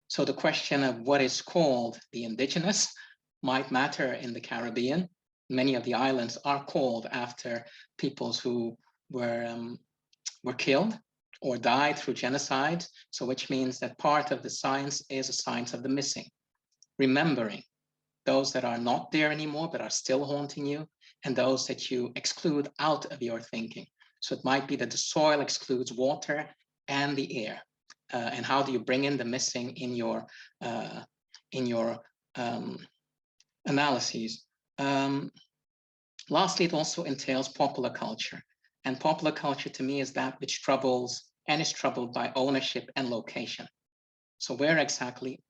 Speaker 3: So the question of what is called the indigenous might matter in the Caribbean. Many of the islands are called after peoples who were killed or died through genocide. So which means that part of the science is a science of the missing, remembering those that are not there anymore, but are still haunting you, and those that you exclude out of your thinking. So it might be that the soil excludes water and the air. And how do you bring in the missing in your analyses? Lastly, it also entails popular culture. And popular culture to me is that which troubles and is troubled by ownership and location. So where exactly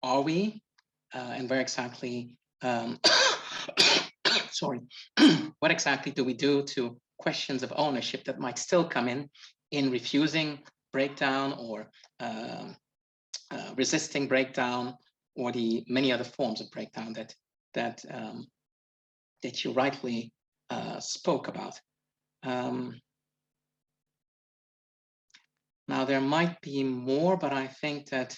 Speaker 3: are we? And where exactly, sorry, what exactly do we do to questions of ownership that might still come in refusing breakdown or resisting breakdown, or the many other forms of breakdown that you rightly spoke about. Now there might be more, but I think that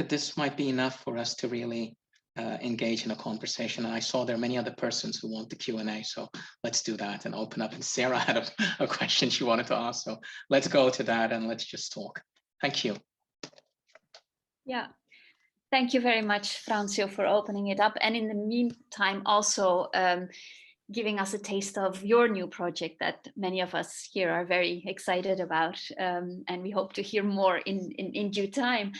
Speaker 3: this might be enough for us to really engage in a conversation. And I saw there are many other persons who want the Q&A, so let's do that and open up. And Sarah had a question she wanted to ask, so let's go to that and let's just talk. Thank you.
Speaker 1: Yeah, thank you very much, Francio, for opening it up. And in the meantime, also giving us a taste of your new project that many of us here are very excited about. And we hope to hear more in due time.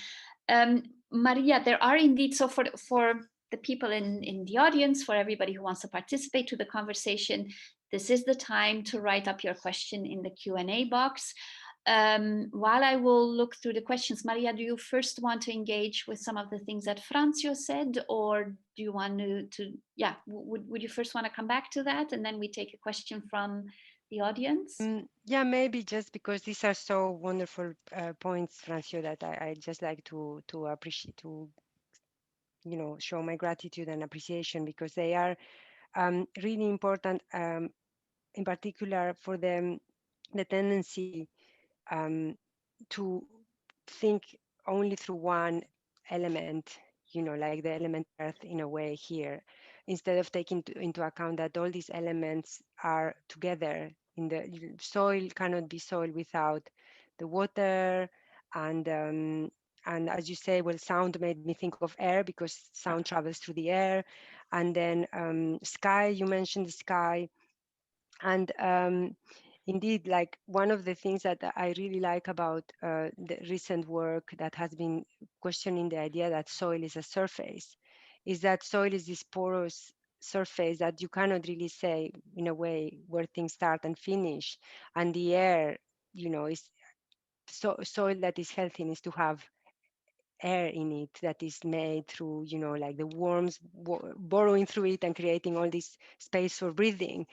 Speaker 1: Maria, there are indeed, so for the people in the audience, for everybody who wants to participate to the conversation, this is the time to write up your question in the Q&A box. while I will look through the questions, Maria, do you first want to engage with some of the things that Francio said, or do you want to would you first want to come back to that, and then we take a question from the audience?
Speaker 2: Yeah, maybe just because these are so wonderful points, Francio, that I just like to appreciate, to show my gratitude and appreciation, because they are really important, in particular for the tendency to think only through one element, like the element earth in a way here, instead of taking into account that all these elements are together. In the soil cannot be soil without the water, and as you say, well, sound made me think of air, because sound travels through the air, and then sky, you mentioned the sky, and indeed, like one of the things that I really like about the recent work that has been questioning the idea that soil is a surface, is that soil is this porous surface that you cannot really say in a way where things start and finish, and the air, is soil that is healthy needs to have air in it that is made through, like the worms burrowing through it and creating all this space for breathing.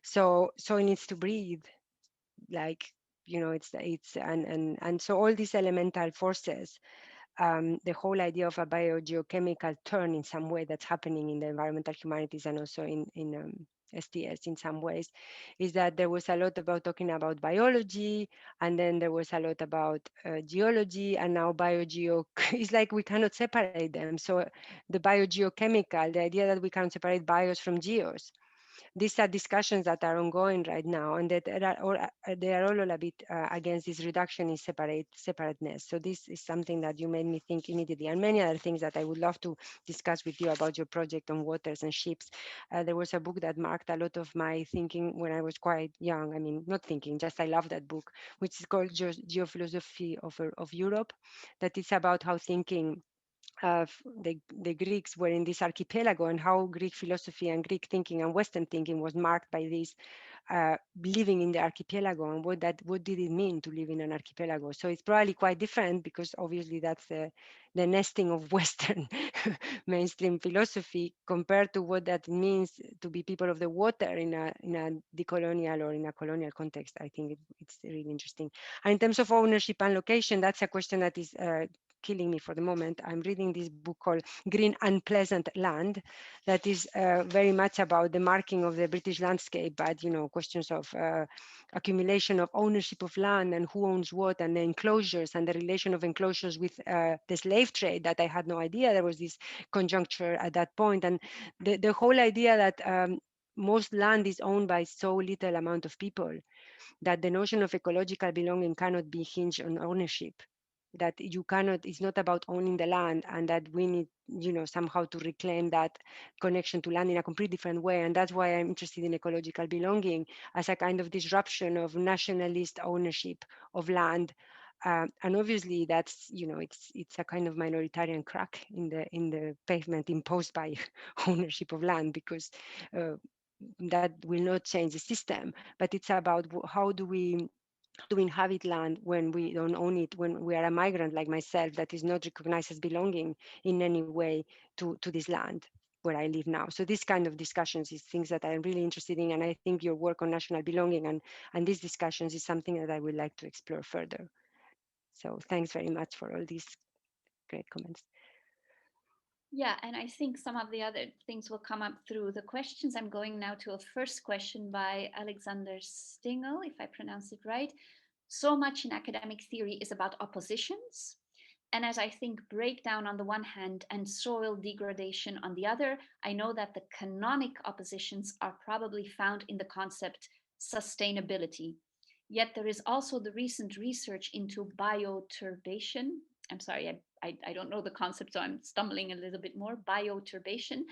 Speaker 2: So it needs to breathe, like, it's and so all these elemental forces, the whole idea of a biogeochemical turn in some way that's happening in the environmental humanities and also in STS in some ways, is that there was a lot about talking about biology, and then there was a lot about geology, and now biogeo. It's like we cannot separate them. So the biogeochemical, the idea that we can separate bios from geos, these are discussions that are ongoing right now, and that they are all a bit against this reduction in separateness. So this is something that you made me think immediately, and many other things that I would love to discuss with you about your project on waters and ships. There was a book that marked a lot of my thinking when I was quite young. I mean, not thinking, just I love that book, which is called Geophilosophy of Europe, that is about how thinking of the Greeks were in this archipelago, and how Greek philosophy and Greek thinking and Western thinking was marked by this living in the archipelago, and what did it mean to live in an archipelago. So it's probably quite different, because obviously that's the nesting of Western mainstream philosophy, compared to what that means to be people of the water in a decolonial or in a colonial context. I think it's really interesting. And in terms of ownership and location, that's a question that is killing me for the moment. I'm reading this book called Green Unpleasant Land, that is very much about the marking of the British landscape, but questions of accumulation of ownership of land and who owns what, and the enclosures and the relation of enclosures with the slave trade, that I had no idea there was this conjuncture at that point. And the whole idea that most land is owned by so little amount of people, that the notion of ecological belonging cannot be hinged on ownership, that you cannot, it's not about owning the land, and that we need, somehow to reclaim that connection to land in a completely different way. And that's why I'm interested in ecological belonging as a kind of disruption of nationalist ownership of land. And obviously that's, it's a kind of minoritarian crack in the pavement imposed by ownership of land, because that will not change the system. But it's about how do we inhabit land when we don't own it, when we are a migrant like myself that is not recognized as belonging in any way to this land where I live now. So this kind of discussions is things that I'm really interested in, and I think your work on national belonging and these discussions is something that I would like to explore further. So thanks very much for all these great comments.
Speaker 1: Yeah, and I think some of the other things will come up through the questions. I'm going now to a first question by Alexander Stingel, if I pronounce it right. So much in academic theory is about oppositions. And as I think breakdown on the one hand and soil degradation on the other, I know that the canonic oppositions are probably found in the concept sustainability. Yet there is also the recent research into bioturbation. I'm sorry, I don't know the concept, so I'm stumbling a little bit more. Bioturbation.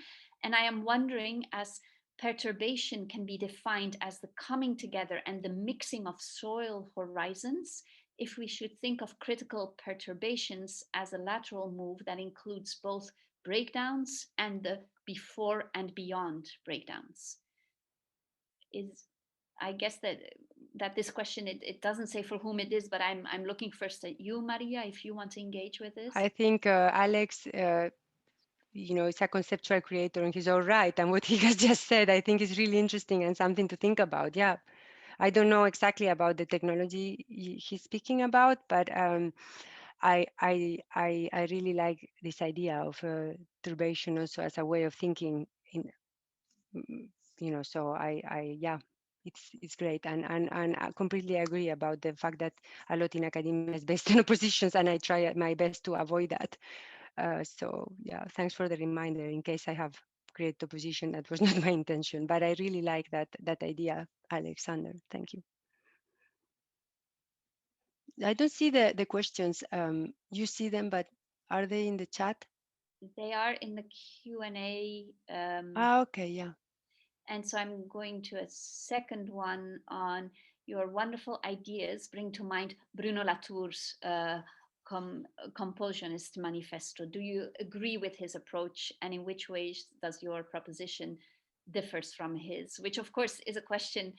Speaker 1: And I am wondering, as perturbation can be defined as the coming together and the mixing of soil horizons, if we should think of critical perturbations as a lateral move that includes both breakdowns and the before and beyond breakdowns. I guess that that this question, it doesn't say for whom it is, but I'm looking first at you, Maria, if you want to engage with this.
Speaker 2: I think Alex, is a conceptual creator and he's all right. And what he has just said, I think is really interesting and something to think about. Yeah. I don't know exactly about the technology he's speaking about, but I really like this idea of turbation also as a way of thinking. So yeah, it's great, and I completely agree about the fact that a lot in academia is based on oppositions, and I try my best to avoid that. So yeah, thanks for the reminder. In case I have created opposition, that was not my intention, but I really like that idea, Alexander. Thank you. I don't see the questions. You see them, but are they in the chat?
Speaker 1: They are in the Q&A.
Speaker 2: Okay, yeah.
Speaker 1: And so I'm going to a second one on your wonderful ideas bring to mind Bruno Latour's compulsionist manifesto. Do you agree with his approach, and in which ways does your proposition differs from his? Which of course is a question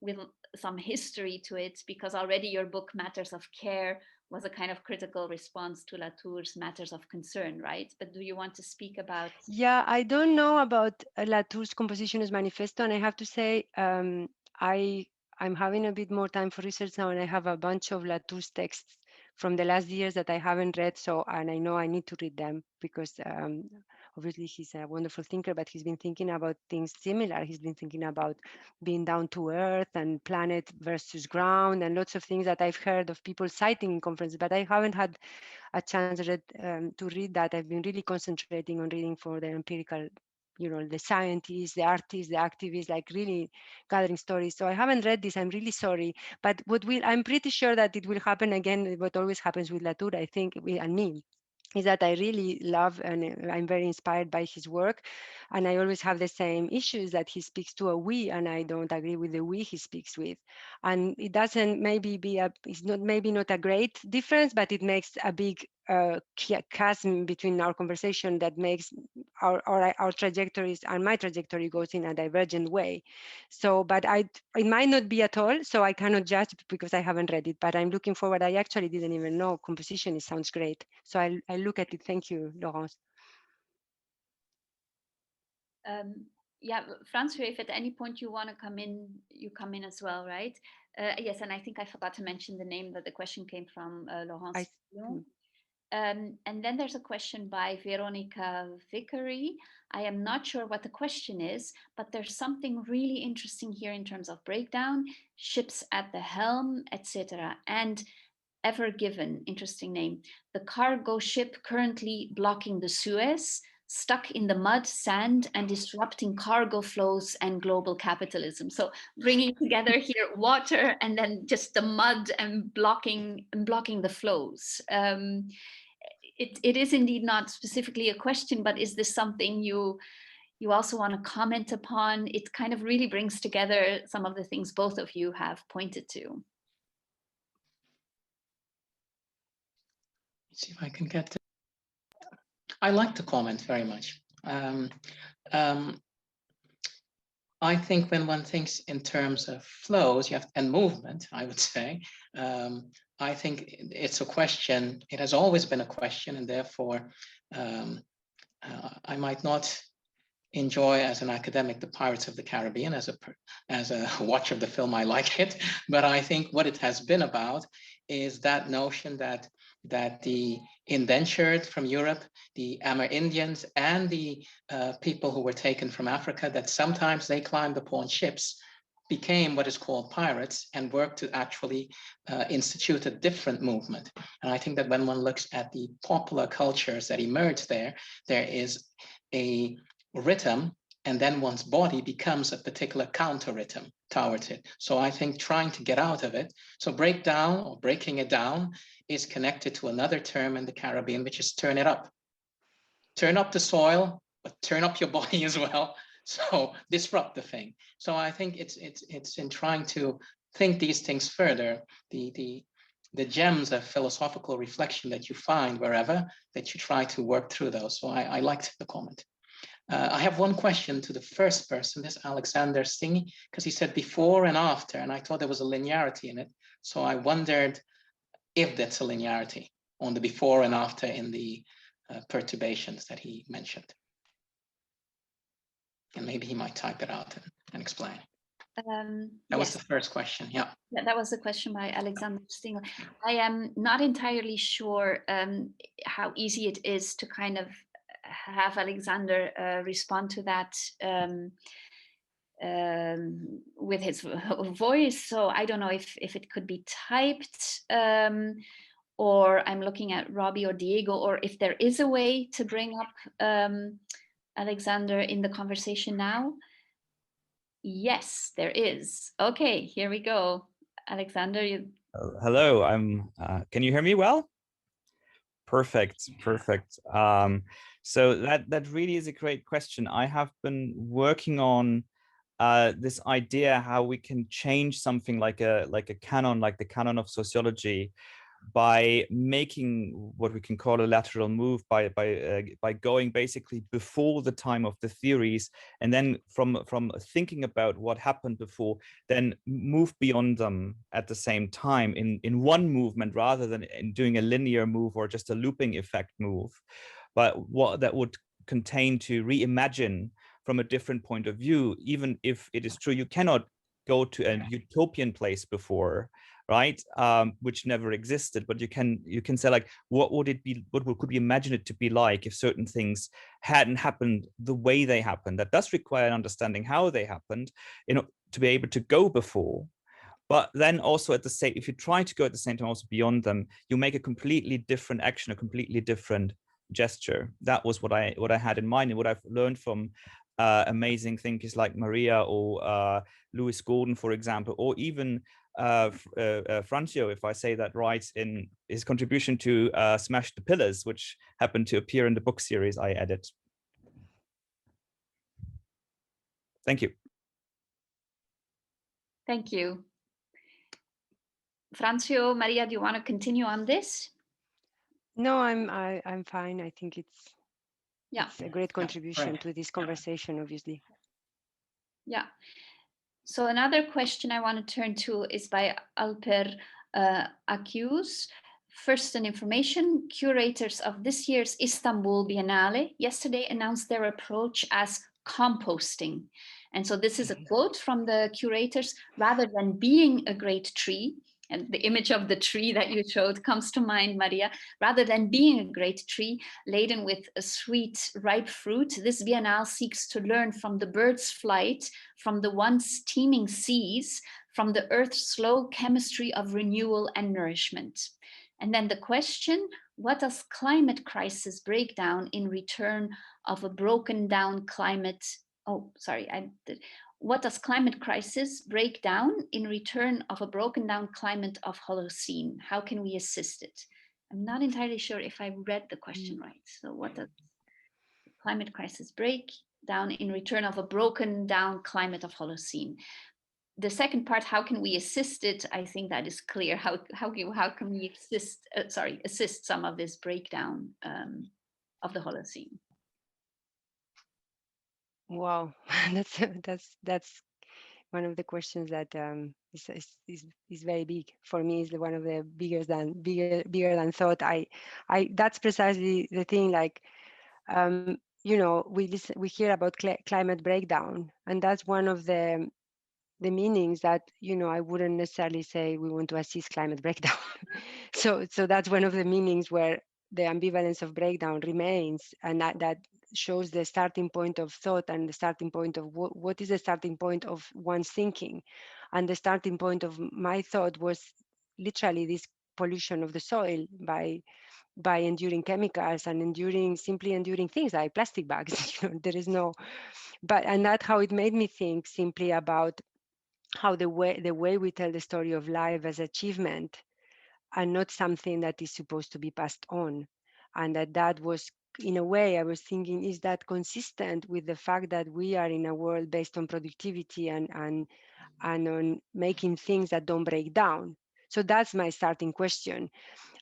Speaker 1: with some history to it, because already your book Matters of Care was a kind of critical response to Latour's Matters of Concern, right? But do you want to speak about?
Speaker 2: Yeah, I don't know about Latour's Compositionist Manifesto, and I have to say I'm having a bit more time for research now, and I have a bunch of Latour's texts from the last years that I haven't read. So, and I know I need to read them because obviously he's a wonderful thinker, but he's been thinking about things similar. He's been thinking about being down to earth and planet versus ground and lots of things that I've heard of people citing in conferences, but I haven't had a chance to read that. I've been really concentrating on reading for the empirical, the scientists, the artists, the activists, like really gathering stories. So I haven't read this. I'm really sorry. But I'm pretty sure that it will happen again. What always happens with Latour, I think, and me, is that I really love and I'm very inspired by his work. And I always have the same issues that he speaks to a we, and I don't agree with the we he speaks with. And it doesn't it's not maybe not a great difference, but it makes a big chasm between our conversation that makes our trajectories and my trajectory goes in a divergent way. So, but it might not be at all, so I cannot judge because I haven't read it, but I'm looking forward. I actually didn't even know composition. It sounds great. So I look at it. Thank you, Laurence.
Speaker 1: Yeah, Francio, if at any point you want to come in, you come in as well, right? Yes, and I think I forgot to mention the name that the question came from, Laurence. And then there's a question by Veronica Vickery. I am not sure what the question is, but there's something really interesting here in terms of breakdown, ships at the helm, etc. And Ever Given, interesting name, the cargo ship currently blocking the Suez, stuck in the mud, sand, and disrupting cargo flows and global capitalism. So bringing together here water and then just the mud and blocking the flows. It is indeed not specifically a question, but is this something you also want to comment upon? It kind of really brings together some of the things both of you have pointed to.
Speaker 3: Let's see if I can get to... I like to comment very much. I think when one thinks in terms of flows and movement, I would say, I think it's a question. It has always been a question, and therefore I might not enjoy as an academic the Pirates of the Caribbean. As a watcher of the film, I like it, but I think what it has been about is that notion that the indentured from Europe, the Amerindians, and the people who were taken from Africa, that sometimes they climbed upon ships, became what is called pirates, and worked to actually institute a different movement. And I think that when one looks at the popular cultures that emerged there is a rhythm, and then one's body becomes a particular counter rhythm towards it. So I think trying to get out of it, so breakdown or breaking it down is connected to another term in the Caribbean, which is turn it up. Turn up the soil, but turn up your body as well. So disrupt the thing. So I think it's in trying to think these things further, the gems of philosophical reflection that you find wherever, that you try to work through those. So I liked the comment. I have one question to the first person, this Alexander Singh, because he said before and after, and I thought there was a linearity in it. So I wondered if that's a linearity on the before and after in the perturbations that he mentioned. And maybe he might type it out and explain. That was the first question, yeah.
Speaker 1: That was the question by Alexander Stingel. I am not entirely sure how easy it is to kind of have Alexander respond to that with his voice. So I don't know if it could be typed, or I'm looking at Robbie or Diego, or if there is a way to bring up Alexander in the conversation now. Yes, there is. Okay, here we go. Alexander, you.
Speaker 4: Hello, can you hear me well? Perfect, perfect. So that really is a great question. I have been working on this idea how we can change something like a canon, like the canon of sociology, by making what we can call a lateral move, by going basically before the time of the theories, and then from thinking about what happened before, then move beyond them at the same time in one movement, rather than in doing a linear move or just a looping effect move, but what that would contain to reimagine from a different point of view. Even if it is true you cannot go to a utopian place before, right, which never existed, but you can say, like, what would it be, what could we imagine it to be like if certain things hadn't happened the way they happened? That does require an understanding how they happened, to be able to go before. But then also at the same, if you try to go at the same time also beyond them, you make a completely different action, a completely different gesture. That was what I had in mind, and what I've learned from amazing thinkers like María or Lewis Gordon, for example, or even Francio, if I say that right, in his contribution to Smash the Pillars, which happened to appear in the book series I edit. Thank you.
Speaker 1: Thank you. Francio, María, do you want to continue on this?
Speaker 2: No, I'm fine. I think it's a great contribution to this conversation, obviously.
Speaker 1: Yeah. So another question I want to turn to is by Alper Akyüz. First, an information: curators of this year's Istanbul Biennale yesterday announced their approach as composting. And so this is a quote from the curators: rather than being a great tree, and the image of the tree that you showed comes to mind, María, rather than being a great tree laden with a sweet, ripe fruit, this biennale seeks to learn from the bird's flight, from the once teeming seas, from the earth's slow chemistry of renewal and nourishment. And then the question: what does climate crisis break down in return of a broken down climate? What does climate crisis break down in return of a broken down climate of Holocene? How can we assist it? I'm not entirely sure if I read the question right. So what does climate crisis break down in return of a broken down climate of Holocene? The second part, how can we assist it? I think that is clear. How can we assist some of this breakdown of the Holocene?
Speaker 2: Wow, that's one of the questions that is very big for me. Is one of the bigger than thought. That's precisely the thing. Like, we hear about climate breakdown, and that's one of the meanings that I wouldn't necessarily say we want to assist climate breakdown. so that's one of the meanings where the ambivalence of breakdown remains, and that shows the starting point of thought and the starting point of what is the starting point of one's thinking. And the starting point of my thought was literally this pollution of the soil by enduring chemicals and simply enduring things like plastic bags. There is no, and that's how it made me think simply about how the way we tell the story of life as achievement and not something that is supposed to be passed on. And that was, in a way, I was thinking, is that consistent with the fact that we are in a world based on productivity and on making things that don't break down? So that's my starting question.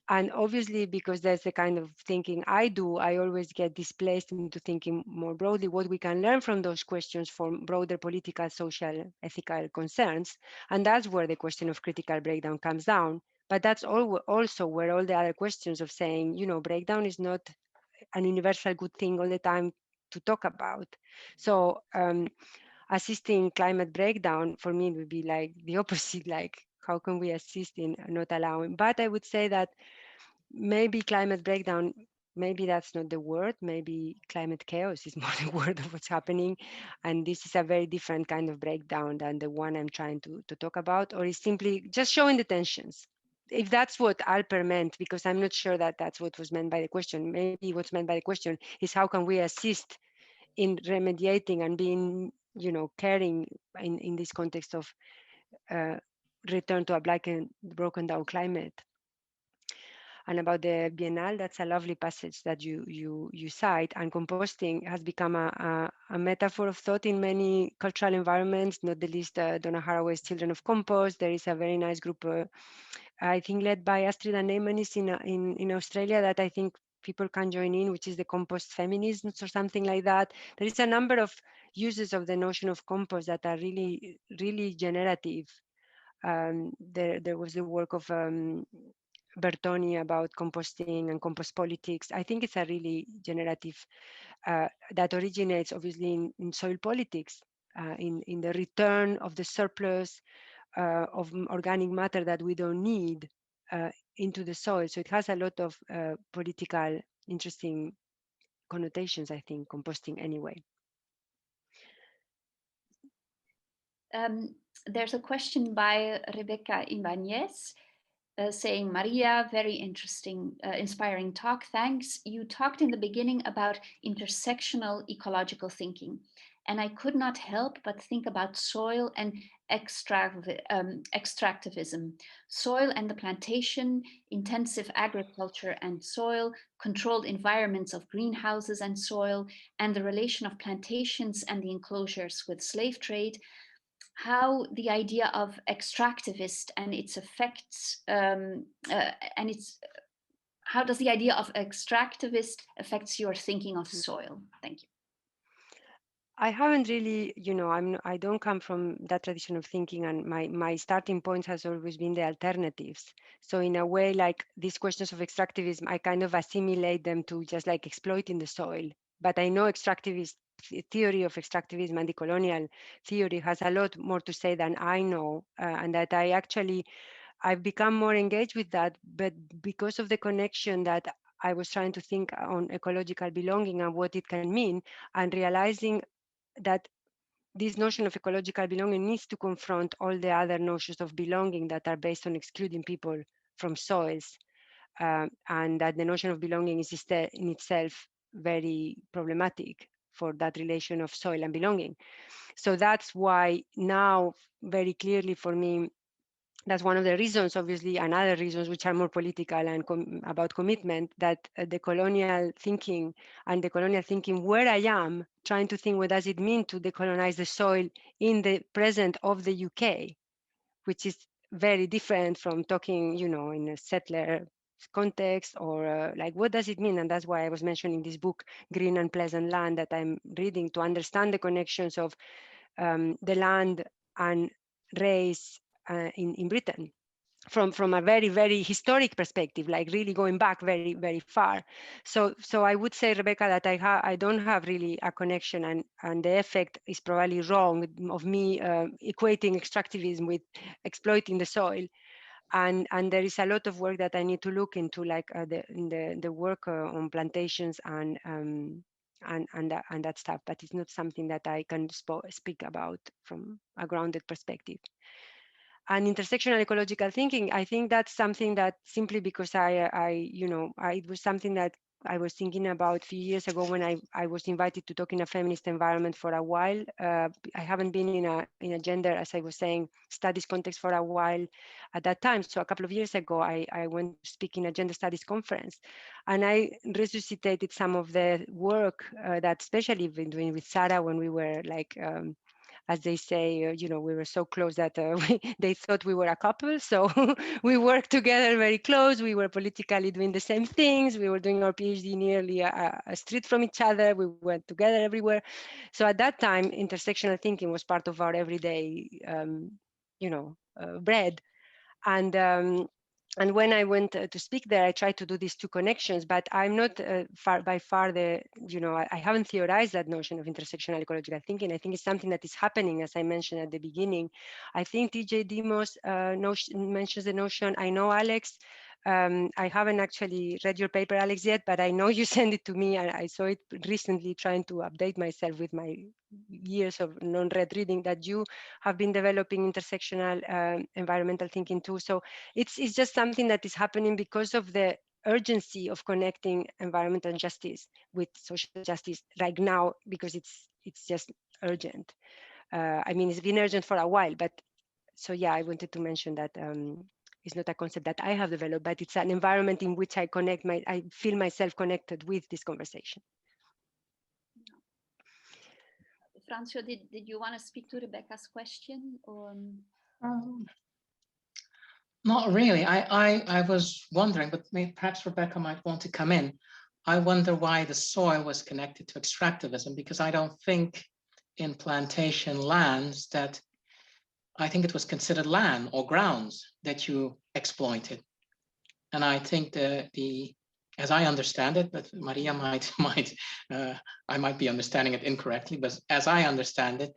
Speaker 2: And obviously, because that's the kind of thinking I do, I always get displaced into thinking more broadly what we can learn from those questions for broader political, social, ethical concerns. And that's where the question of critical breakdown comes down. But that's also where all the other questions of saying, breakdown is not an universal good thing all the time to talk about. So assisting climate breakdown for me would be like the opposite, like how can we assist in not allowing? But I would say that maybe climate breakdown, maybe that's not the word, maybe climate chaos is more the word of what's happening. And this is a very different kind of breakdown than the one I'm trying to talk about, or is simply just showing the tensions. If that's what Alper meant, because I'm not sure that that's what was meant by the question. Maybe what's meant by the question is how can we assist in remediating and being, caring in this context of return to a black and broken down climate. And about the Biennale, that's a lovely passage that you cite. And composting has become a metaphor of thought in many cultural environments, not the least Donna Haraway's Children of Compost. There is a very nice group, I think led by Astrid and Neymanis in Australia, that I think people can join in, which is the compost feminism or something like that. There is a number of uses of the notion of compost that are really, really generative. There was the work of Bertoni about composting and compost politics. I think it's a really generative that originates obviously in soil politics, in the return of the surplus of organic matter that we don't need into the soil. So it has a lot of political interesting connotations, I think, composting anyway.
Speaker 1: There's a question by Rebecca Ibanez saying, Maria, very interesting, inspiring talk, thanks. You talked in the beginning about intersectional ecological thinking, and I could not help but think about soil and extractivism, soil and the plantation, intensive agriculture and soil, controlled environments of greenhouses and soil, and the relation of plantations and the enclosures with slave trade, how the idea of extractivist and its effects how does the idea of extractivist affects your thinking of soil? Thank you.
Speaker 2: I haven't really, I don't come from that tradition of thinking, and my starting point has always been the alternatives. So in a way, like these questions of extractivism, I kind of assimilate them to just like exploiting the soil. But I know extractivist theory of extractivism and decolonial theory has a lot more to say than I know, and that I've become more engaged with that, but because of the connection that I was trying to think on ecological belonging and what it can mean, and realizing that this notion of ecological belonging needs to confront all the other notions of belonging that are based on excluding people from soils, and that the notion of belonging is in itself very problematic for that relation of soil and belonging. So that's why now, very clearly for me, that's one of the reasons, obviously, and other reasons which are more political and about commitment, that the colonial thinking and the colonial thinking where I am, trying to think what does it mean to decolonize the soil in the present of the UK, which is very different from talking, in a settler context, or like what does it mean? And that's why I was mentioning this book, Green and Pleasant Land, that I'm reading to understand the connections of the land and race in Britain from a very, very historic perspective, like really going back very, very far. So I would say, Rebecca, that I don't have really a connection, and the effect is probably wrong of me equating extractivism with exploiting the soil. And there is a lot of work that I need to look into, like the work on plantations and that stuff, but it's not something that I can speak about from a grounded perspective. And intersectional ecological thinking, I think that's something that simply because it was something that I was thinking about a few years ago when I was invited to talk in a feminist environment for a while. I haven't been in a gender, as I was saying, studies context for a while at that time. So a couple of years ago, I went to speak in a gender studies conference, and I resuscitated some of the work that especially been doing with Sarah when we were like as they say, we were so close that they thought we were a couple. So we worked together very close. We were politically doing the same things. We were doing our PhD nearly a street from each other. We went together everywhere. So at that time, intersectional thinking was part of our everyday, bread. And when I went to speak there, I tried to do these two connections, but I'm not by far I haven't theorized that notion of intersectional ecological thinking. I think it's something that is happening, as I mentioned at the beginning. I think TJ Demos mentions the notion. I know, Alex, I haven't actually read your paper, Alex, yet, but I know you sent it to me. I saw it recently trying to update myself with my years of non-read reading, that you have been developing intersectional environmental thinking too. So it's just something that is happening because of the urgency of connecting environmental justice with social justice right now, because it's just urgent. I mean, it's been urgent for a while, but so yeah, I wanted to mention that it's not a concept that I have developed, but it's an environment in which I feel myself connected with this conversation.
Speaker 1: Francio, did you want to speak to Rebecca's question, or?
Speaker 3: Not really. I was wondering, but perhaps Rebecca might want to come in. I wonder why the soil was connected to extractivism, because I don't think in plantation lands that, I think it was considered land or grounds that you exploited. And I think as I understand it, but Maria I might be understanding it incorrectly, but as I understand it,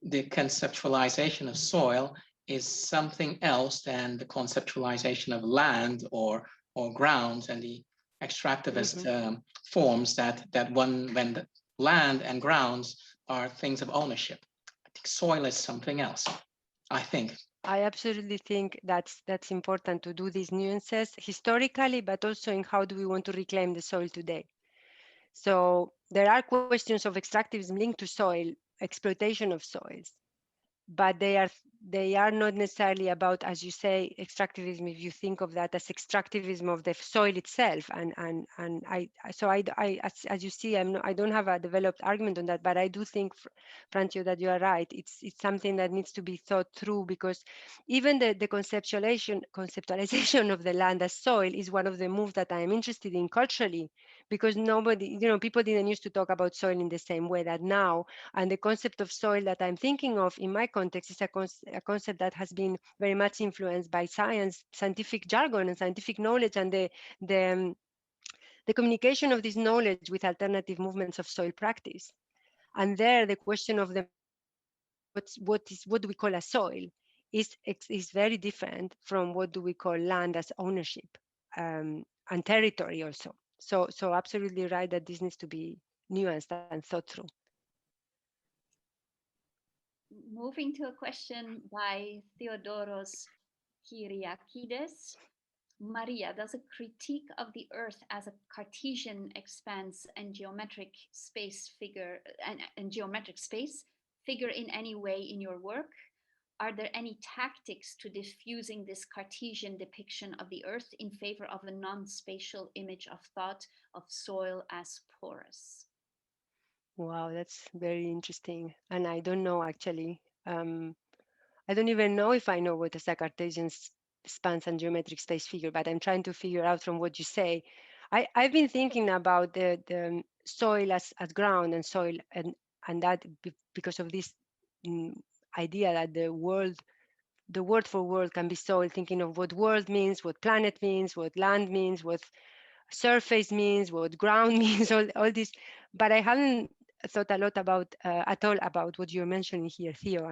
Speaker 3: the conceptualization of soil is something else than the conceptualization of land or grounds, and the extractivist forms that when the land and grounds are things of ownership. I think soil is something else, I think.
Speaker 2: I absolutely think that's important to do these nuances historically, but also in how do we want to reclaim the soil today. So there are questions of extractivism linked to soil, exploitation of soils, but they are not necessarily about, as you say, extractivism, if you think of that as extractivism of the soil itself. And as you see, I don't have a developed argument on that, but I do think, Francio, that you are right. It's something that needs to be thought through, because even the conceptualization of the land as soil is one of the moves that I am interested in culturally, because people didn't used to talk about soil in the same way that now. And the concept of soil that I'm thinking of in my context is a concept that has been very much influenced by scientific jargon and scientific knowledge, and the communication of this knowledge with alternative movements of soil practice. And there, the question of what do we call a soil is very different from what do we call land as ownership and territory also. So absolutely right that this needs to be nuanced and thought through.
Speaker 1: Moving to a question by Theodoros Kyriakides. Maria, does a critique of the Earth as a Cartesian expanse and geometric space figure in any way in your work? Are there any tactics to diffusing this Cartesian depiction of the Earth in favor of a non-spatial image of thought of soil as porous?
Speaker 2: Wow, that's very interesting. And I don't know, actually. I don't even know if I know what is a Cartesian expanse and geometric space figure, but I'm trying to figure out from what you say. I've been thinking about the soil as ground and soil, and that because of this idea that the word for world can be soil, thinking of what world means, what planet means, what land means, what surface means, what ground means, all this. But I haven't thought a lot about at all about what you're mentioning here, Theo.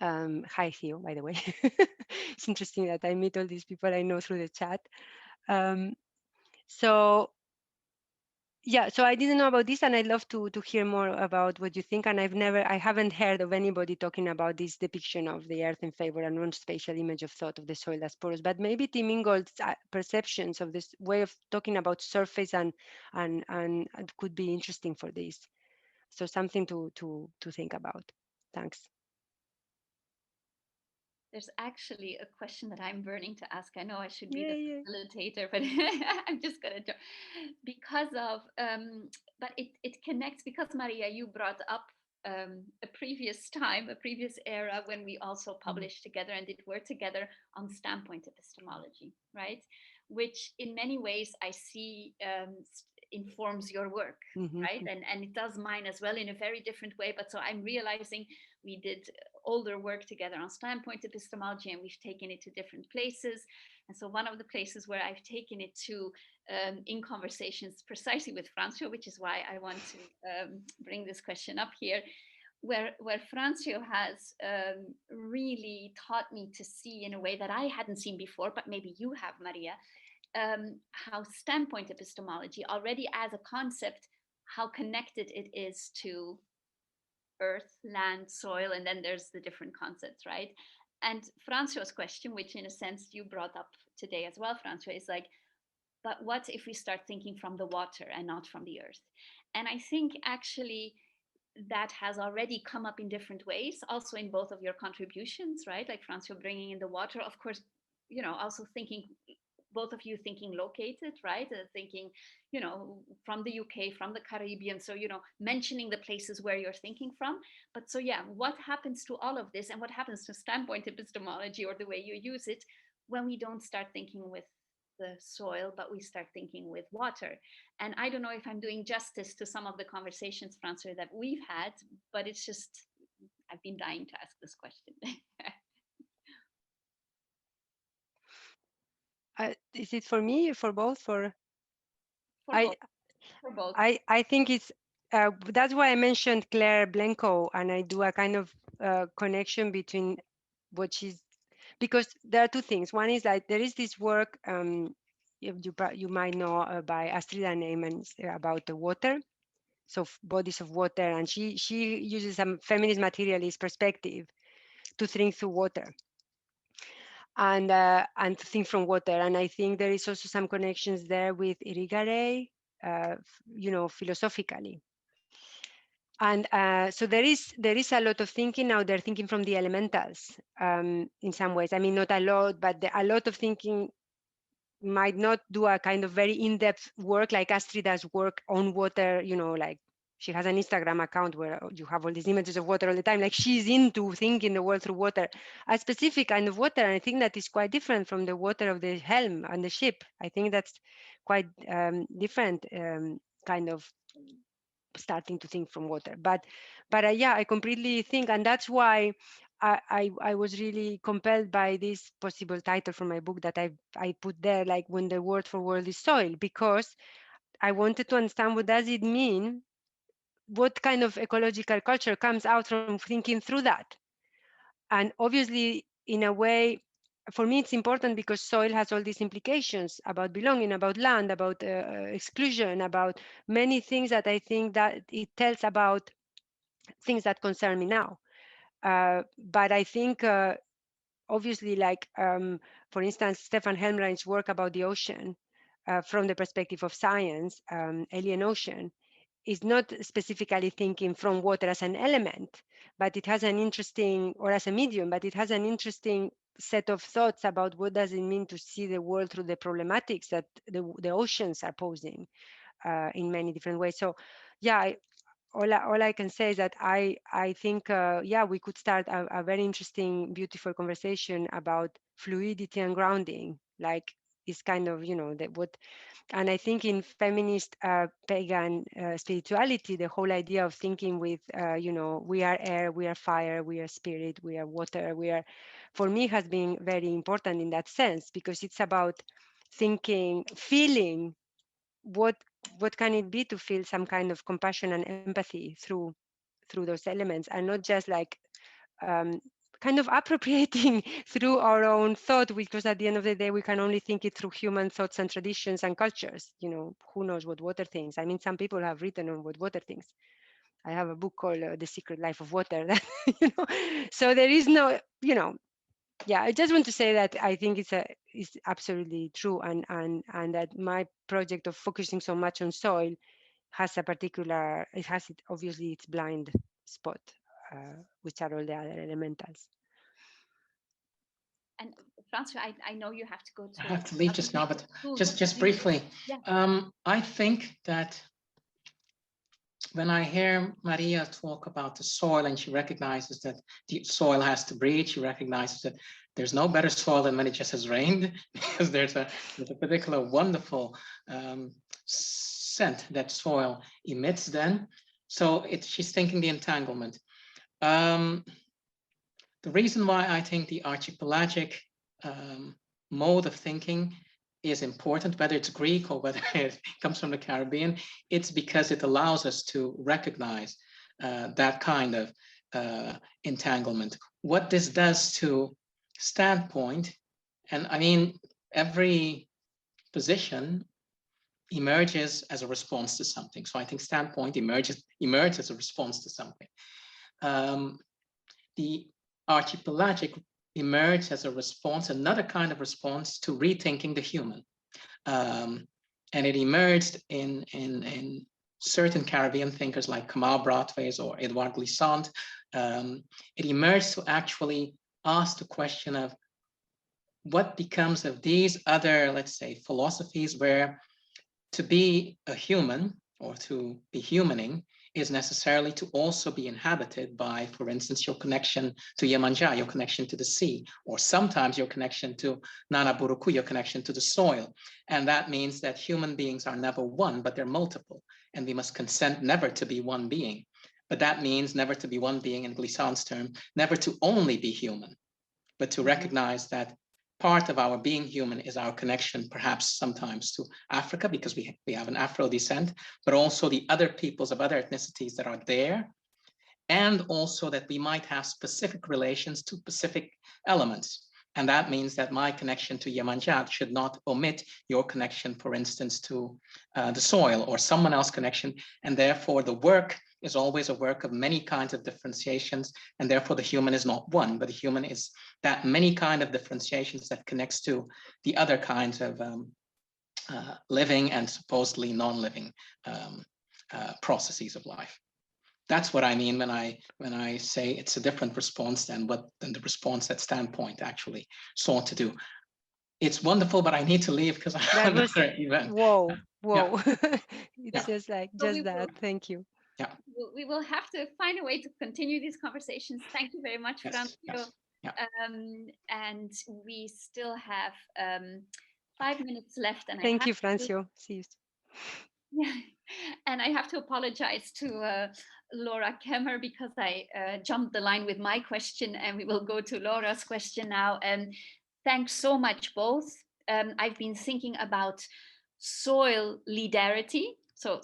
Speaker 2: And hi, Theo, by the way. It's interesting that I meet all these people I know through the chat. So yeah, so I didn't know about this, and I'd love to hear more about what you think. And I haven't heard of anybody talking about this depiction of the Earth in favor and non-spatial image of thought of the soil as porous. But maybe Tim Ingold's perceptions of this way of talking about surface and could be interesting for this. So something to think about. Thanks.
Speaker 1: There's actually a question that I'm burning to ask. I know I should be the facilitator, but I'm just gonna do, because of but it connects, because Maria, you brought up a previous time, a previous era when we also published together and did work together on standpoint epistemology, right? Which in many ways I see informs your work, right? And it does mine as well in a very different way. But so I'm realizing we did older work together on standpoint epistemology, and we've taken it to different places. And so one of the places where I've taken it to in conversations precisely with Francio, which is why I want to bring this question up here, where Francio has really taught me to see in a way that I hadn't seen before, but maybe you have, Maria, how standpoint epistemology already as a concept, how connected it is to earth, land, soil, and then there's the different concepts, right? And Francio's question, which in a sense you brought up today as well, Francio, is like, but what if we start thinking from the water and not from the earth? And I think actually that has already come up in different ways, also in both of your contributions, right? Like Francio bringing in the water, of course, you know, also thinking, both of you thinking located, right? Thinking, you know, from the UK, from the Caribbean. So, you know, mentioning the places where you're thinking from. But so, yeah, what happens to all of this and what happens to standpoint epistemology or the way you use it when we don't start thinking with the soil, but we start thinking with water? And I don't know if I'm doing justice to some of the conversations, Francois, that we've had, but it's just, I've been dying to ask this question.
Speaker 2: Is it for me, for both? For
Speaker 1: both. For both.
Speaker 2: I think it's, that's why I mentioned Claire Blenko, and I do a kind of connection between what she's, because there are two things. One is like there is this work you might know by Astrid Neyman about the water, so bodies of water, and she uses some feminist materialist perspective to think through water and to think from water. And I think there is also some connections there with Irigaray, you know, philosophically. And so there is a lot of thinking now. They're thinking from the elementals in some ways. I mean, not a lot, but a lot of thinking might not do a kind of very in-depth work like Astrid does work on water, you know, like she has an Instagram account where you have all these images of water all the time. Like she's into thinking the world through water, a specific kind of water. And I think that is quite different from the water of the helm and the ship. I think that's quite different kind of starting to think from water. But yeah, I completely think, and that's why I was really compelled by this possible title for my book that I put there, like when the word for world is soil, because I wanted to understand what does it mean, what kind of ecological culture comes out from thinking through that. And obviously, in a way, for me, it's important because soil has all these implications about belonging, about land, about exclusion, about many things that I think that it tells about things that concern me now. But I think, obviously, like, for instance, Stefan Helmreich's work about the ocean from the perspective of science, Alien Ocean, is not specifically thinking from water as an element, but it has an interesting, or as a medium, but it has an interesting set of thoughts about what does it mean to see the world through the problematics that the oceans are posing in many different ways. So yeah, all I can say is that I think, yeah, we could start a very interesting, beautiful conversation about fluidity and grounding, like this kind of, you know, and I think in feminist pagan spirituality, the whole idea of thinking with, you know, we are air, we are fire, we are spirit, we are water, for me has been very important in that sense, because it's about thinking, feeling what can it be to feel some kind of compassion and empathy through those elements, and not just like kind of appropriating through our own thought, because at the end of the day we can only think it through human thoughts and traditions and cultures. You know, who knows what water thinks? I mean, some people have written on what water thinks. I have a book called The Secret Life of Water. You know, so there is no, you know, yeah, I just want to say that I think it's absolutely true, and that my project of focusing so much on soil has a particular, it has obviously its blind spot, which are all the other elementals.
Speaker 1: And Francois, I know you have to go to.
Speaker 3: I have to leave just now, but just
Speaker 1: Yeah.
Speaker 3: briefly, I think that when I hear Maria talk about the soil and she recognizes that the soil has to breathe, she recognizes that there's no better soil than when it just has rained, because there's a particular wonderful scent that soil emits then. So she's thinking the entanglement. The reason why I think the archipelagic mode of thinking is important, whether it's Greek or whether it comes from the Caribbean, it's because it allows us to recognize that kind of entanglement. What this does to standpoint, and I mean, every position emerges as a response to something. So I think standpoint emerges as a response to something. The archipelagic emerged as a response, another kind of response to rethinking the human. And it emerged in certain Caribbean thinkers like Kamal Brathwaite or Edouard Glissant. It emerged to actually ask the question of what becomes of these other, let's say, philosophies where to be a human or to be humaning is necessarily to also be inhabited by, for instance, your connection to Yemanja, your connection to the sea, or sometimes your connection to Nana Buruku, your connection to the soil. And that means that human beings are never one, but they're multiple. And we must consent never to be one being. But that means never to be one being in Glissant's term, never to only be human, but to recognize that part of our being human is our connection, perhaps sometimes to Africa, because we have an Afro descent, but also the other peoples of other ethnicities that are there, and also that we might have specific relations to specific elements. And that means that my connection to Yemanjat should not omit your connection, for instance, to the soil or someone else's connection. And therefore, the work is always a work of many kinds of differentiations. And therefore, the human is not one, but the human is that many kind of differentiations that connects to the other kinds of living and supposedly non-living processes of life. That's what I mean when I say it's a different response than the response that Standpoint actually sought to do. It's wonderful, but I need to leave because I have another event.
Speaker 2: Whoa.
Speaker 3: Yeah.
Speaker 2: It's just like just that. Thank you.
Speaker 3: Yeah.
Speaker 1: We will have to find a way to continue these conversations. Thank you very much, Francio.
Speaker 3: Yes. Yeah.
Speaker 1: And we still have 5 minutes left. And
Speaker 2: Thank you, Francio. See you.
Speaker 1: Yeah, and I have to apologize to Laura Kemmer because I jumped the line with my question, and we will go to Laura's question now. And thanks so much, both. I've been thinking about soil solidarity, so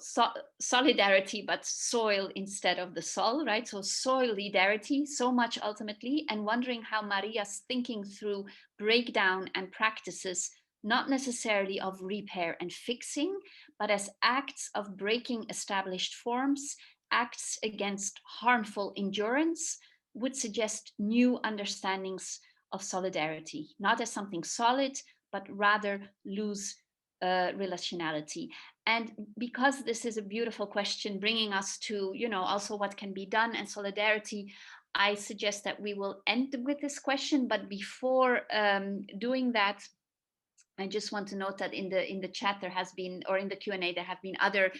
Speaker 1: solidarity, but soil instead of the sol, right? So soil solidarity, so much ultimately, and wondering how Maria's thinking through breakdown and practices, not necessarily of repair and fixing, but as acts of breaking established forms, acts against harmful endurance, would suggest new understandings of solidarity, not as something solid, but rather loose relationality. And because this is a beautiful question, bringing us to, also what can be done and solidarity, I suggest that we will end with this question. But before doing that, I just want to note that in the chat there has been, or in the Q&A, there have been other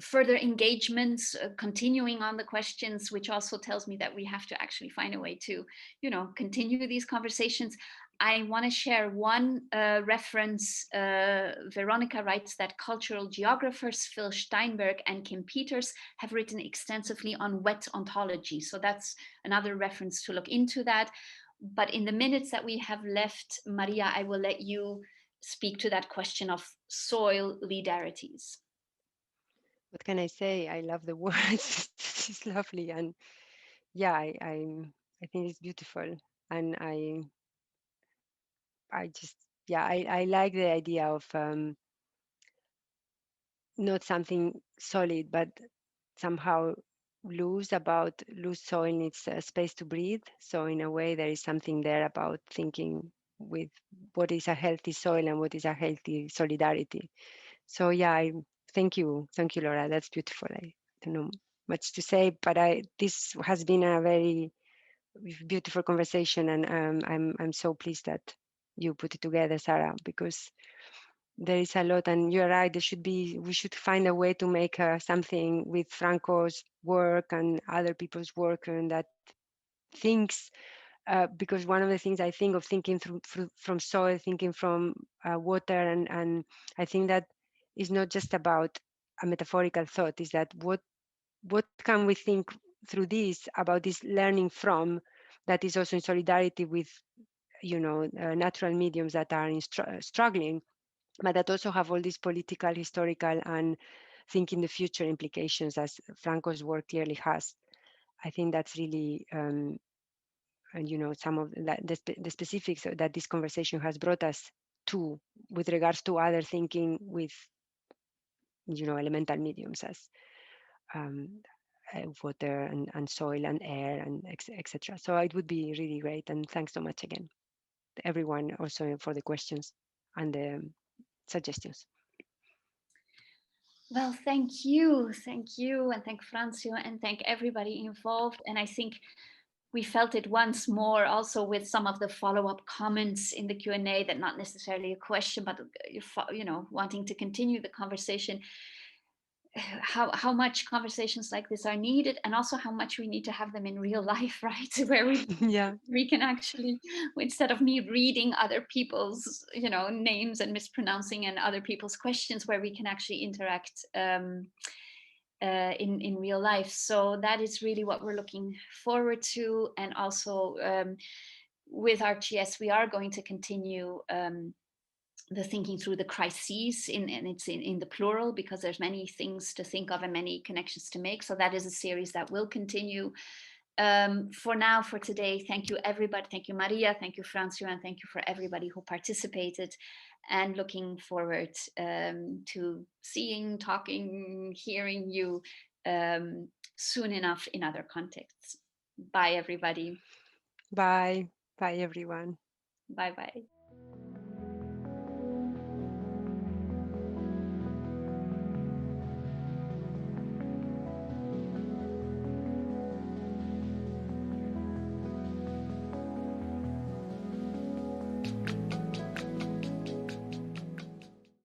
Speaker 1: further engagements continuing on the questions, which also tells me that we have to actually find a way to, continue these conversations. I want to share one reference. Veronica writes that cultural geographers Phil Steinberg and Kim Peters have written extensively on wet ontology. So that's another reference to look into that. But in the minutes that we have left, Maria, I will let you speak to that question of soil solidarities.
Speaker 2: What can I say? I love the words. It's lovely, and yeah, I think it's beautiful, and I just, yeah, I like the idea of not something solid, but somehow loose soil needs a space to breathe. So in a way, there is something there about thinking with what is a healthy soil and what is a healthy solidarity. So yeah, thank you, Laura. That's beautiful. I don't know much to say, but this has been a very beautiful conversation, and I'm so pleased that you put it together, Sarah, because there is a lot, and you're right. We should find a way to make something with Franco's work and other people's work, and that thinks. Because one of the things I think of thinking from soil, thinking from water, and I think that is not just about a metaphorical thought. Is that what can we think through this about this learning from that is also in solidarity with natural mediums that are struggling, but that also have all these political, historical, and thinking the future implications, as Franco's work clearly has. I think that's really and some of the specifics that this conversation has brought us to with regards to other thinking with elemental mediums as water and soil and air and etc. So it would be really great, and thanks so much again everyone also for the questions and the suggestions.
Speaker 1: Well, thank you, and thank Francio, and thank everybody involved. And I think we felt it once more also with some of the follow-up comments in the Q&A, that not necessarily a question, but wanting to continue the conversation, how much conversations like this are needed, and also how much we need to have them in real life, right? Where we can actually, instead of me reading other people's names and mispronouncing and other people's questions, where we can actually interact in real life. So that is really what we're looking forward to. And also with RTS, we are going to continue the thinking through the crises, and it's in the plural, because there's many things to think of and many connections to make. So that is a series that will continue. For now, for today, thank you everybody. Thank you, Maria. Thank you, Francio, and thank you for everybody who participated. And looking forward to seeing, talking, hearing you soon enough in other contexts. Bye, everybody.
Speaker 2: Bye. Bye, everyone.
Speaker 1: Bye-bye.